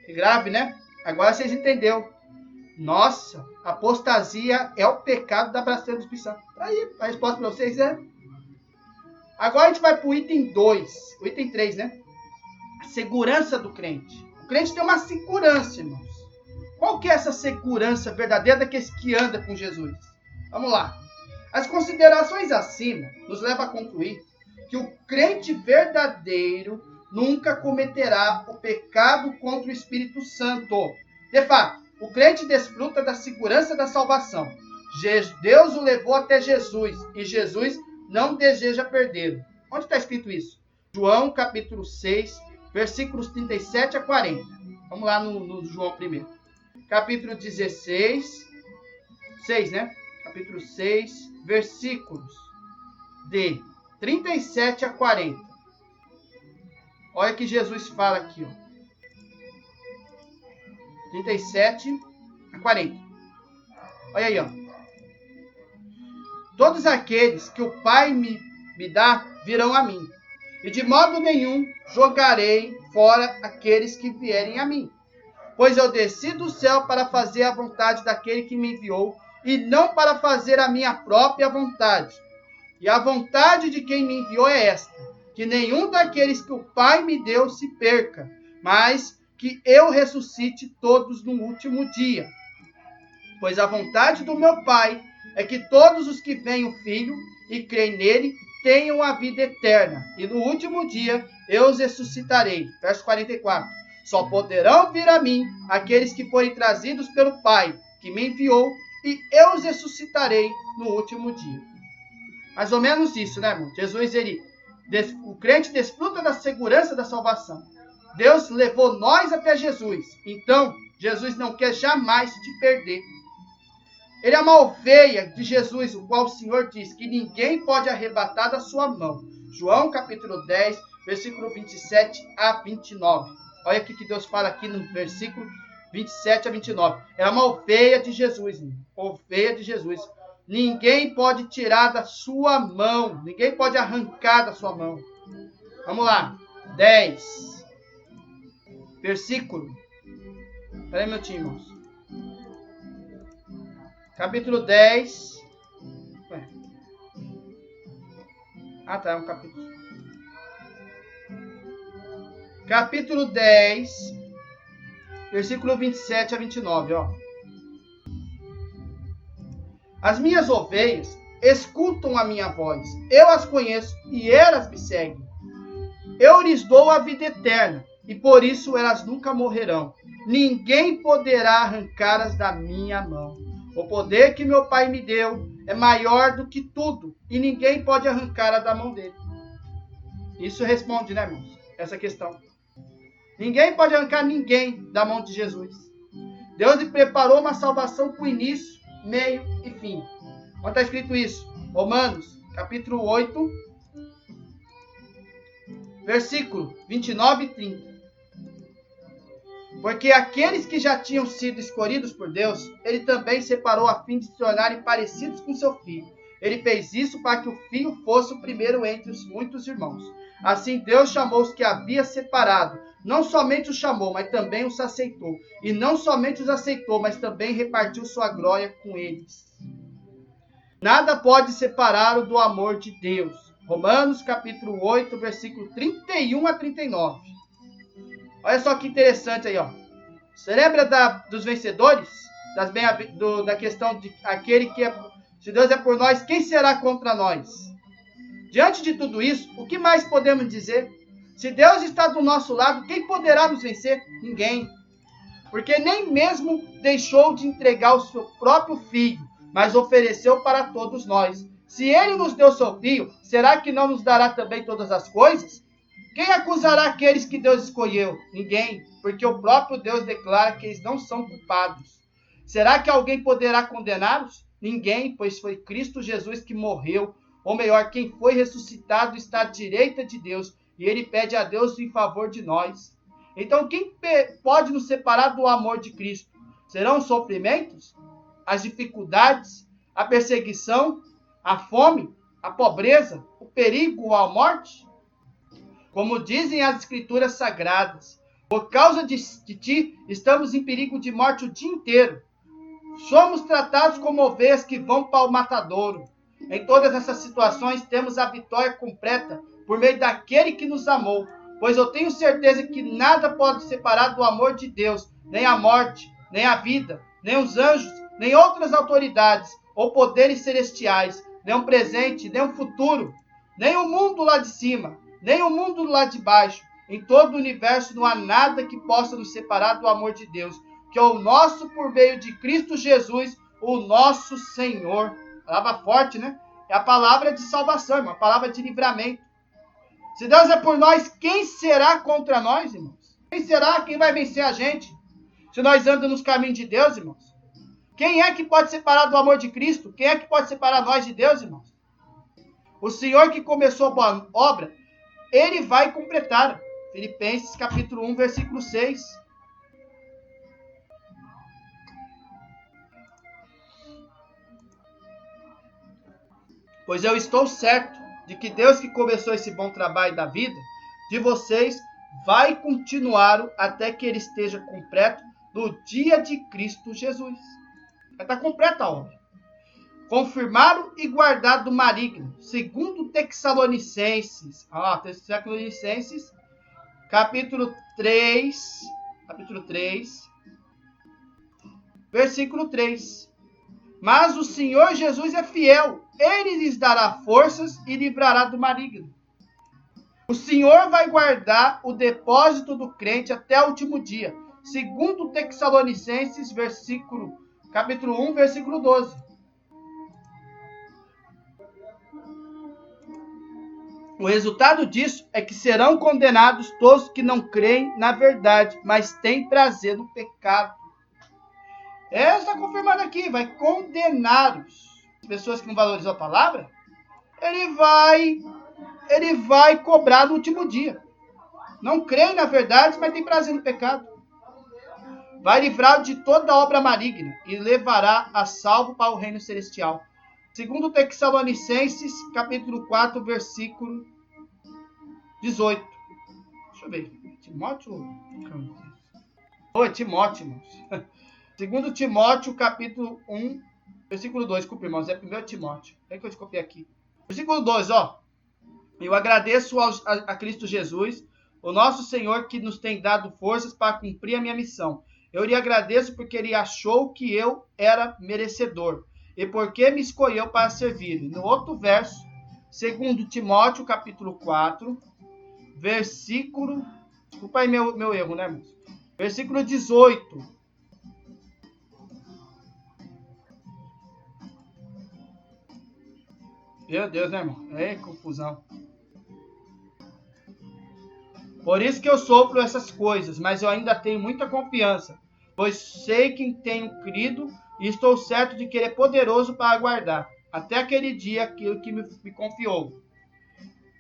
É grave, né? Agora vocês entenderam. Nossa, apostasia é o pecado da blasfêmia do Espírito Santo. Aí, a resposta para vocês é... Agora a gente vai para o item 2, o item 3, né? A segurança do crente. O crente tem uma segurança, irmãos. Qual que é essa segurança verdadeira daqueles que andam com Jesus? Vamos lá. As considerações acima nos levam a concluir que o crente verdadeiro nunca cometerá o pecado contra o Espírito Santo. De fato, o crente desfruta da segurança da salvação. Deus o levou até Jesus e Jesus não deseja perdê-lo. Onde está escrito isso? João capítulo 6, versículos 37 a 40. Vamos lá no João primeiro. Capítulo 16, 6, né? Capítulo 6, versículos de 37 a 40. Olha que Jesus fala aqui, ó. 37 a 40. Olha aí, ó. Todos aqueles que o Pai me dá virão a mim, e de modo nenhum jogarei fora aqueles que vierem a mim. Pois eu desci do céu para fazer a vontade daquele que me enviou, e não para fazer a minha própria vontade. E a vontade de quem me enviou é esta: que nenhum daqueles que o Pai me deu se perca, mas que eu ressuscite todos no último dia. Pois a vontade do meu Pai é que todos os que veem o Filho e creem nele tenham a vida eterna, e no último dia eu os ressuscitarei. Verso 44. Só poderão vir a mim aqueles que forem trazidos pelo Pai, que me enviou, e eu os ressuscitarei no último dia. Mais ou menos isso, né, irmão? Jesus, o crente desfruta da segurança da salvação. Deus levou nós até Jesus. Então, Jesus não quer jamais te perder. Ele é uma ovelha de Jesus, o qual o Senhor diz que ninguém pode arrebatar da sua mão. João capítulo 10, versículo 27 a 29. Olha o que Deus fala aqui no versículo 27 a 29. É uma ovelha de Jesus, ovelha de Jesus. Ninguém pode tirar da sua mão, ninguém pode arrancar da sua mão. Vamos lá, 10. Versículo. Espera aí, meu time, irmãos. Capítulo 10. É um capítulo. Capítulo 10, versículo 27 a 29, ó. As minhas ovelhas escutam a minha voz. Eu as conheço e elas me seguem. Eu lhes dou a vida eterna, e por isso elas nunca morrerão. Ninguém poderá arrancá-las da minha mão. O poder que meu Pai me deu é maior do que tudo, e ninguém pode arrancá-la da mão dele. Isso responde, né, irmãos? Essa questão. Ninguém pode arrancar ninguém da mão de Jesus. Deus lhe preparou uma salvação com início, meio e fim. Onde está escrito isso? Romanos, capítulo 8, versículo 29 e 30. Porque aqueles que já tinham sido escolhidos por Deus, ele também separou a fim de se tornarem parecidos com seu filho. Ele fez isso para que o filho fosse o primeiro entre os muitos irmãos. Assim Deus chamou os que havia separado. Não somente os chamou, mas também os aceitou. E não somente os aceitou, mas também repartiu sua glória com eles. Nada pode separá-lo do amor de Deus. Romanos capítulo 8, versículo 31 a 39. Olha só que interessante aí, ó. Você lembra dos vencedores? Da questão de aquele que é... Se Deus é por nós, quem será contra nós? Diante de tudo isso, o que mais podemos dizer? Se Deus está do nosso lado, quem poderá nos vencer? Ninguém. Porque nem mesmo deixou de entregar o seu próprio filho, mas ofereceu para todos nós. Se ele nos deu seu filho, será que não nos dará também todas as coisas? Quem acusará aqueles que Deus escolheu? Ninguém, porque o próprio Deus declara que eles não são culpados. Será que alguém poderá condená-los? Ninguém, pois foi Cristo Jesus que morreu, ou melhor, quem foi ressuscitado está à direita de Deus, e ele pede a Deus em favor de nós. Então, quem pode nos separar do amor de Cristo? Serão os sofrimentos, as dificuldades, a perseguição, a fome, a pobreza, o perigo ou a morte? Como dizem as Escrituras Sagradas, por causa de ti, estamos em perigo de morte o dia inteiro. Somos tratados como ovelhas que vão para o matadouro. Em todas essas situações, temos a vitória completa por meio daquele que nos amou. Pois eu tenho certeza que nada pode separar do amor de Deus, nem a morte, nem a vida, nem os anjos, nem outras autoridades ou poderes celestiais, nem o presente, nem o futuro, nem o mundo lá de cima, nem o mundo lá de baixo. Em todo o universo não há nada que possa nos separar do amor de Deus, que é o nosso por meio de Cristo Jesus, o nosso Senhor. Palavra forte, né? É a palavra de salvação, irmão, a palavra de livramento. Se Deus é por nós, quem será contra nós, irmãos? Quem será? Quem vai vencer a gente? Se nós andamos nos caminhos de Deus, irmãos? Quem é que pode separar do amor de Cristo? Quem é que pode separar nós de Deus, irmãos? O Senhor que começou a boa obra, ele vai completar. Filipenses capítulo 1, versículo 6. Pois eu estou certo de que Deus que começou esse bom trabalho da vida de vocês vai continuar até que ele esteja completo no dia de Cristo Jesus. Vai estar completa a obra. Confirmado e guardado do maligno. Segundo Tessalonicenses. Tessalonicenses, capítulo 3, versículo 3. Mas o Senhor Jesus é fiel. Ele lhes dará forças e livrará do maligno. O Senhor vai guardar o depósito do crente até o último dia. Segundo Tessalonicenses, capítulo 1, versículo 12. O resultado disso é que serão condenados todos que não creem na verdade, mas têm prazer no pecado. Está confirmado aqui, vai condenar as pessoas que não valorizam a palavra. Ele vai cobrar no último dia. Não creem na verdade, mas têm prazer no pecado. Vai livrá-lo de toda obra maligna e levará a salvo para o reino celestial. Segundo Tessalonicenses, capítulo 4, versículo 18. Deixa eu ver. Timóteo? Timóteo, irmãos. Segundo Timóteo, capítulo 1, versículo 2. Desculpa, irmãos, é 1 Timóteo. É que eu te copiei aqui. Versículo 2, ó. Eu agradeço a Cristo Jesus, o nosso Senhor, que nos tem dado forças para cumprir a minha missão. Eu lhe agradeço porque ele achou que eu era merecedor e porque me escolheu para servir. No outro verso, segundo Timóteo, capítulo 4, versículo... Desculpa aí meu erro, né, irmãos? Versículo 18. Meu Deus, né, irmão? É confusão. Por isso que eu sofro essas coisas, mas eu ainda tenho muita confiança, pois sei quem tenho crido e estou certo de que Ele é poderoso para aguardar até aquele dia aquilo que me confiou.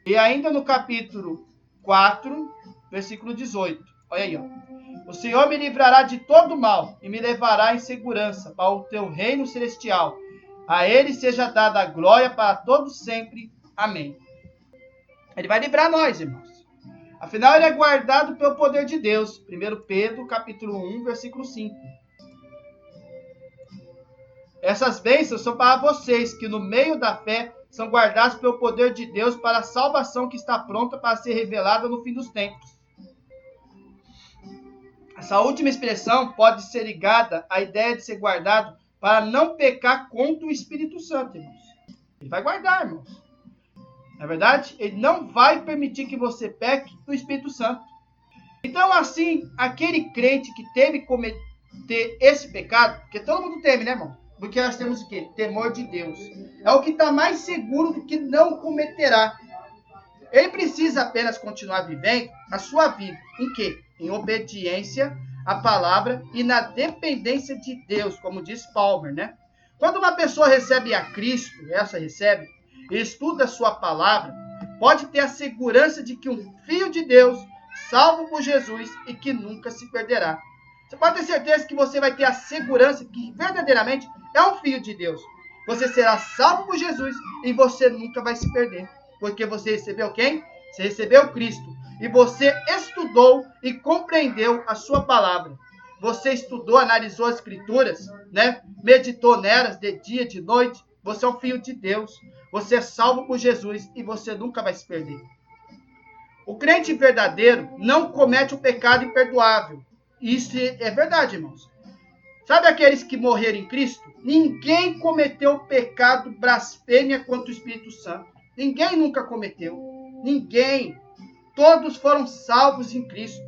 E ainda no capítulo 4, versículo 18. Olha aí, ó. O Senhor me livrará de todo mal e me levará em segurança para o teu reino celestial. A Ele seja dada a glória para todos sempre. Amém. Ele vai livrar nós, irmãos. Afinal, ele é guardado pelo poder de Deus. 1 Pedro, capítulo 1, versículo 5. Essas bênçãos são para vocês, que no meio da fé são guardados pelo poder de Deus para a salvação que está pronta para ser revelada no fim dos tempos. Essa última expressão pode ser ligada à ideia de ser guardado para não pecar contra o Espírito Santo, irmãos. Ele vai guardar, irmãos. Na verdade, ele não vai permitir que você peque do Espírito Santo. Então, assim, aquele crente que teme cometer esse pecado, porque todo mundo teme, né, irmão? Porque nós temos o quê? Temor de Deus. É o que está mais seguro do que não cometerá. Ele precisa apenas continuar vivendo a sua vida. Em quê? Em obediência à palavra e na dependência de Deus, como diz Palmer, né? Quando uma pessoa recebe a Cristo, e estuda a sua palavra, pode ter a segurança de que um filho de Deus, salvo por Jesus e que nunca se perderá. Você pode ter certeza que você vai ter a segurança que verdadeiramente é um filho de Deus. Você será salvo por Jesus e você nunca vai se perder. Porque você recebeu quem? Você recebeu Cristo. E você estudou e compreendeu a sua palavra. Você estudou, analisou as escrituras, né? Meditou nelas de dia, de noite. Você é um filho de Deus. Você é salvo por Jesus e você nunca vai se perder. O crente verdadeiro não comete o pecado imperdoável. Isso é verdade, irmãos. Sabe aqueles que morreram em Cristo? Ninguém cometeu pecado blasfêmia contra o Espírito Santo. Ninguém nunca cometeu. Ninguém. Todos foram salvos em Cristo.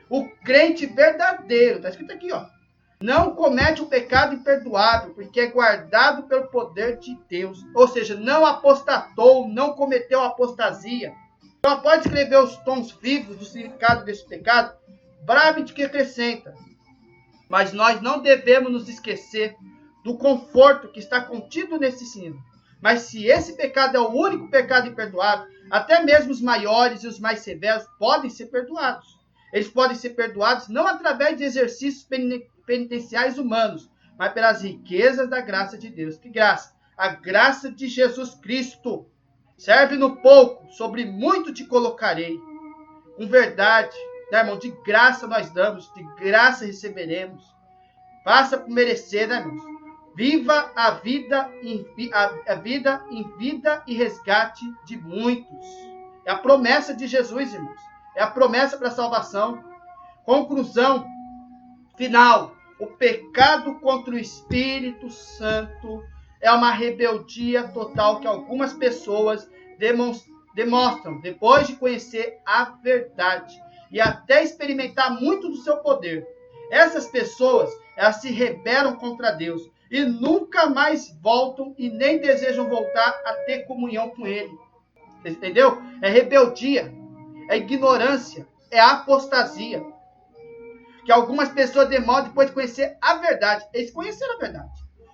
O crente verdadeiro, está escrito aqui, ó, não comete o pecado imperdoável, porque é guardado pelo poder de Deus. Ou seja, não apostatou, não cometeu apostasia. Só pode escrever os tons vivos do significado desse pecado, bravamente que acrescenta. Mas nós não devemos nos esquecer do conforto que está contido nesse ensino. Mas se esse pecado é o único pecado imperdoável, até mesmo os maiores e os mais severos podem ser perdoados. Eles podem ser perdoados não através de exercícios penitenciais humanos, mas pelas riquezas da graça de Deus. Que graça? A graça de Jesus Cristo. Serve no pouco, sobre muito te colocarei. Com verdade, né, irmão? De graça nós damos, de graça receberemos. Faça por merecer, né, irmãos? Viva a vida em vida e resgate de muitos. É a promessa de Jesus, irmãos. É a promessa para a salvação. Conclusão final. O pecado contra o Espírito Santo é uma rebeldia total que algumas pessoas demonstram depois de conhecer a verdade e até experimentar muito do seu poder. Essas pessoas, elas se rebelam contra Deus e nunca mais voltam e nem desejam voltar a ter comunhão com Ele. Você entendeu? É rebeldia, é ignorância, é apostasia. Que algumas pessoas demoram depois de conhecer a verdade. Eles conheceram a verdade.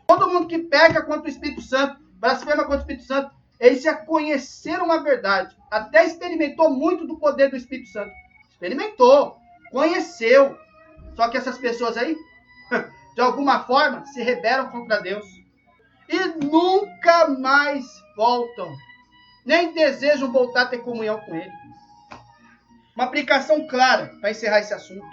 Todo mundo que peca contra o Espírito Santo, blasfema contra o Espírito Santo, eles já conheceram a verdade. Até experimentou muito do poder do Espírito Santo. Experimentou, conheceu. Só que essas pessoas aí, de alguma forma, se rebelam contra Deus. E nunca mais voltam. Nem desejam voltar a ter comunhão com Ele. Uma aplicação clara para encerrar esse assunto.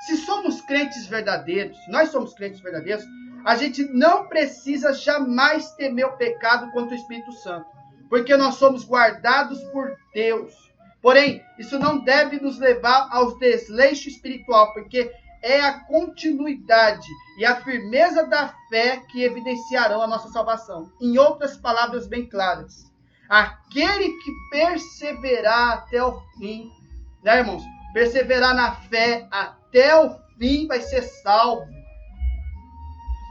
Se somos crentes verdadeiros, nós somos crentes verdadeiros, a gente não precisa jamais temer o pecado contra o Espírito Santo, porque nós somos guardados por Deus. Porém, isso não deve nos levar ao desleixo espiritual, porque é a continuidade e a firmeza da fé que evidenciarão a nossa salvação. Em outras palavras bem claras, Aquele que perseverar até o fim, né, irmãos? Perseverar na fé até o fim vai ser salvo.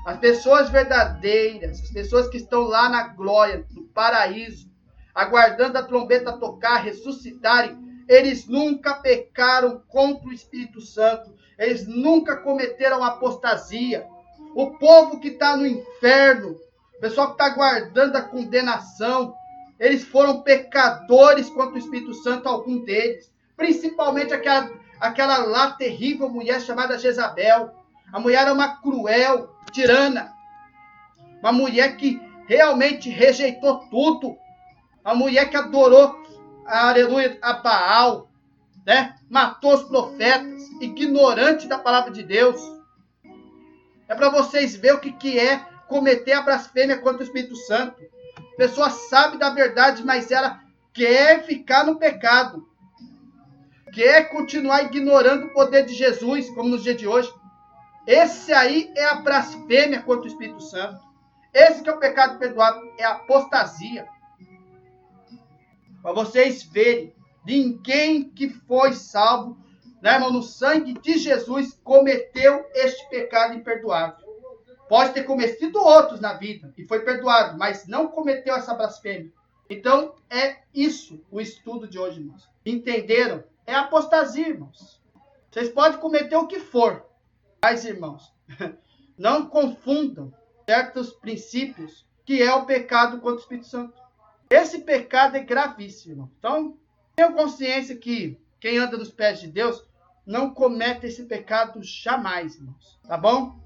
As pessoas verdadeiras, as pessoas que estão lá na glória, no paraíso, aguardando a trombeta tocar, ressuscitarem, eles nunca pecaram contra o Espírito Santo. Eles nunca cometeram apostasia. O povo que está no inferno, o pessoal que está aguardando a condenação, eles foram pecadores contra o Espírito Santo, algum deles. Principalmente aquela lá terrível mulher chamada Jezabel. A mulher era uma cruel, tirana. Uma mulher que realmente rejeitou tudo. A mulher que adorou, aleluia, a Baal, né? Matou os profetas, ignorante da palavra de Deus. É para vocês verem o que é cometer a blasfêmia contra o Espírito Santo. A pessoa sabe da verdade, mas ela quer ficar no pecado. Quer continuar ignorando o poder de Jesus, como nos dias de hoje. Esse aí é a blasfêmia contra o Espírito Santo. Esse que é o pecado perdoado, é a apostasia. Para vocês verem, ninguém que foi salvo, né, irmão, no sangue de Jesus, cometeu este pecado imperdoável. Pode ter cometido outros na vida e foi perdoado, mas não cometeu essa blasfêmia. Então, é isso o estudo de hoje, irmãos. Entenderam? É apostasia, irmãos. Vocês podem cometer o que for, mas, irmãos, não confundam certos princípios que é o pecado contra o Espírito Santo. Esse pecado é gravíssimo, irmão. Então, tenham consciência que quem anda nos pés de Deus não comete esse pecado jamais, irmãos. Tá bom?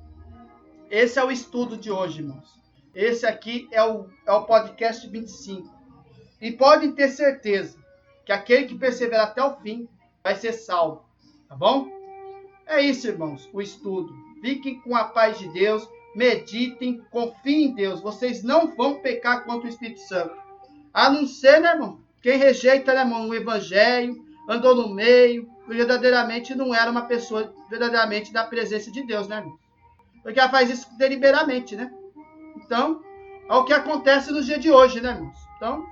Esse é o estudo de hoje, irmãos. Esse aqui é o podcast 25. E podem ter certeza que aquele que perseverar até o fim vai ser salvo. Tá bom? É isso, irmãos, o estudo. Fiquem com a paz de Deus, meditem, confiem em Deus. Vocês não vão pecar contra o Espírito Santo. A não ser, né, irmão? Quem rejeita, né, irmão, o evangelho, andou no meio, verdadeiramente não era uma pessoa verdadeiramente da presença de Deus, né, irmão? Porque ela faz isso deliberadamente, né? Então, é o que acontece nos dias de hoje, né, irmãos? Então,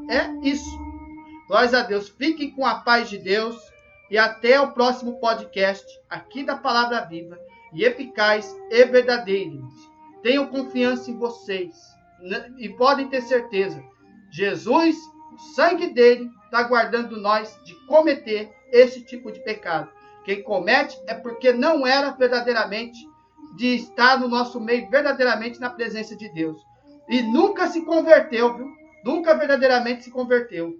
é isso. Glórias a Deus. Fiquem com a paz de Deus. E até o próximo podcast aqui da Palavra Viva e eficaz e verdadeira, irmãos. Tenham confiança em vocês. E podem ter certeza. Jesus, o sangue dele, está guardando nós de cometer esse tipo de pecado. Quem comete é porque não era verdadeiramente de estar no nosso meio, verdadeiramente na presença de Deus. E nunca se converteu, viu? Nunca verdadeiramente se converteu.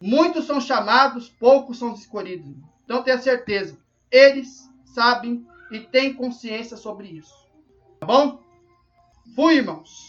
Muitos são chamados, poucos são escolhidos. Então tenha certeza, eles sabem e têm consciência sobre isso. Tá bom? Fui, irmãos.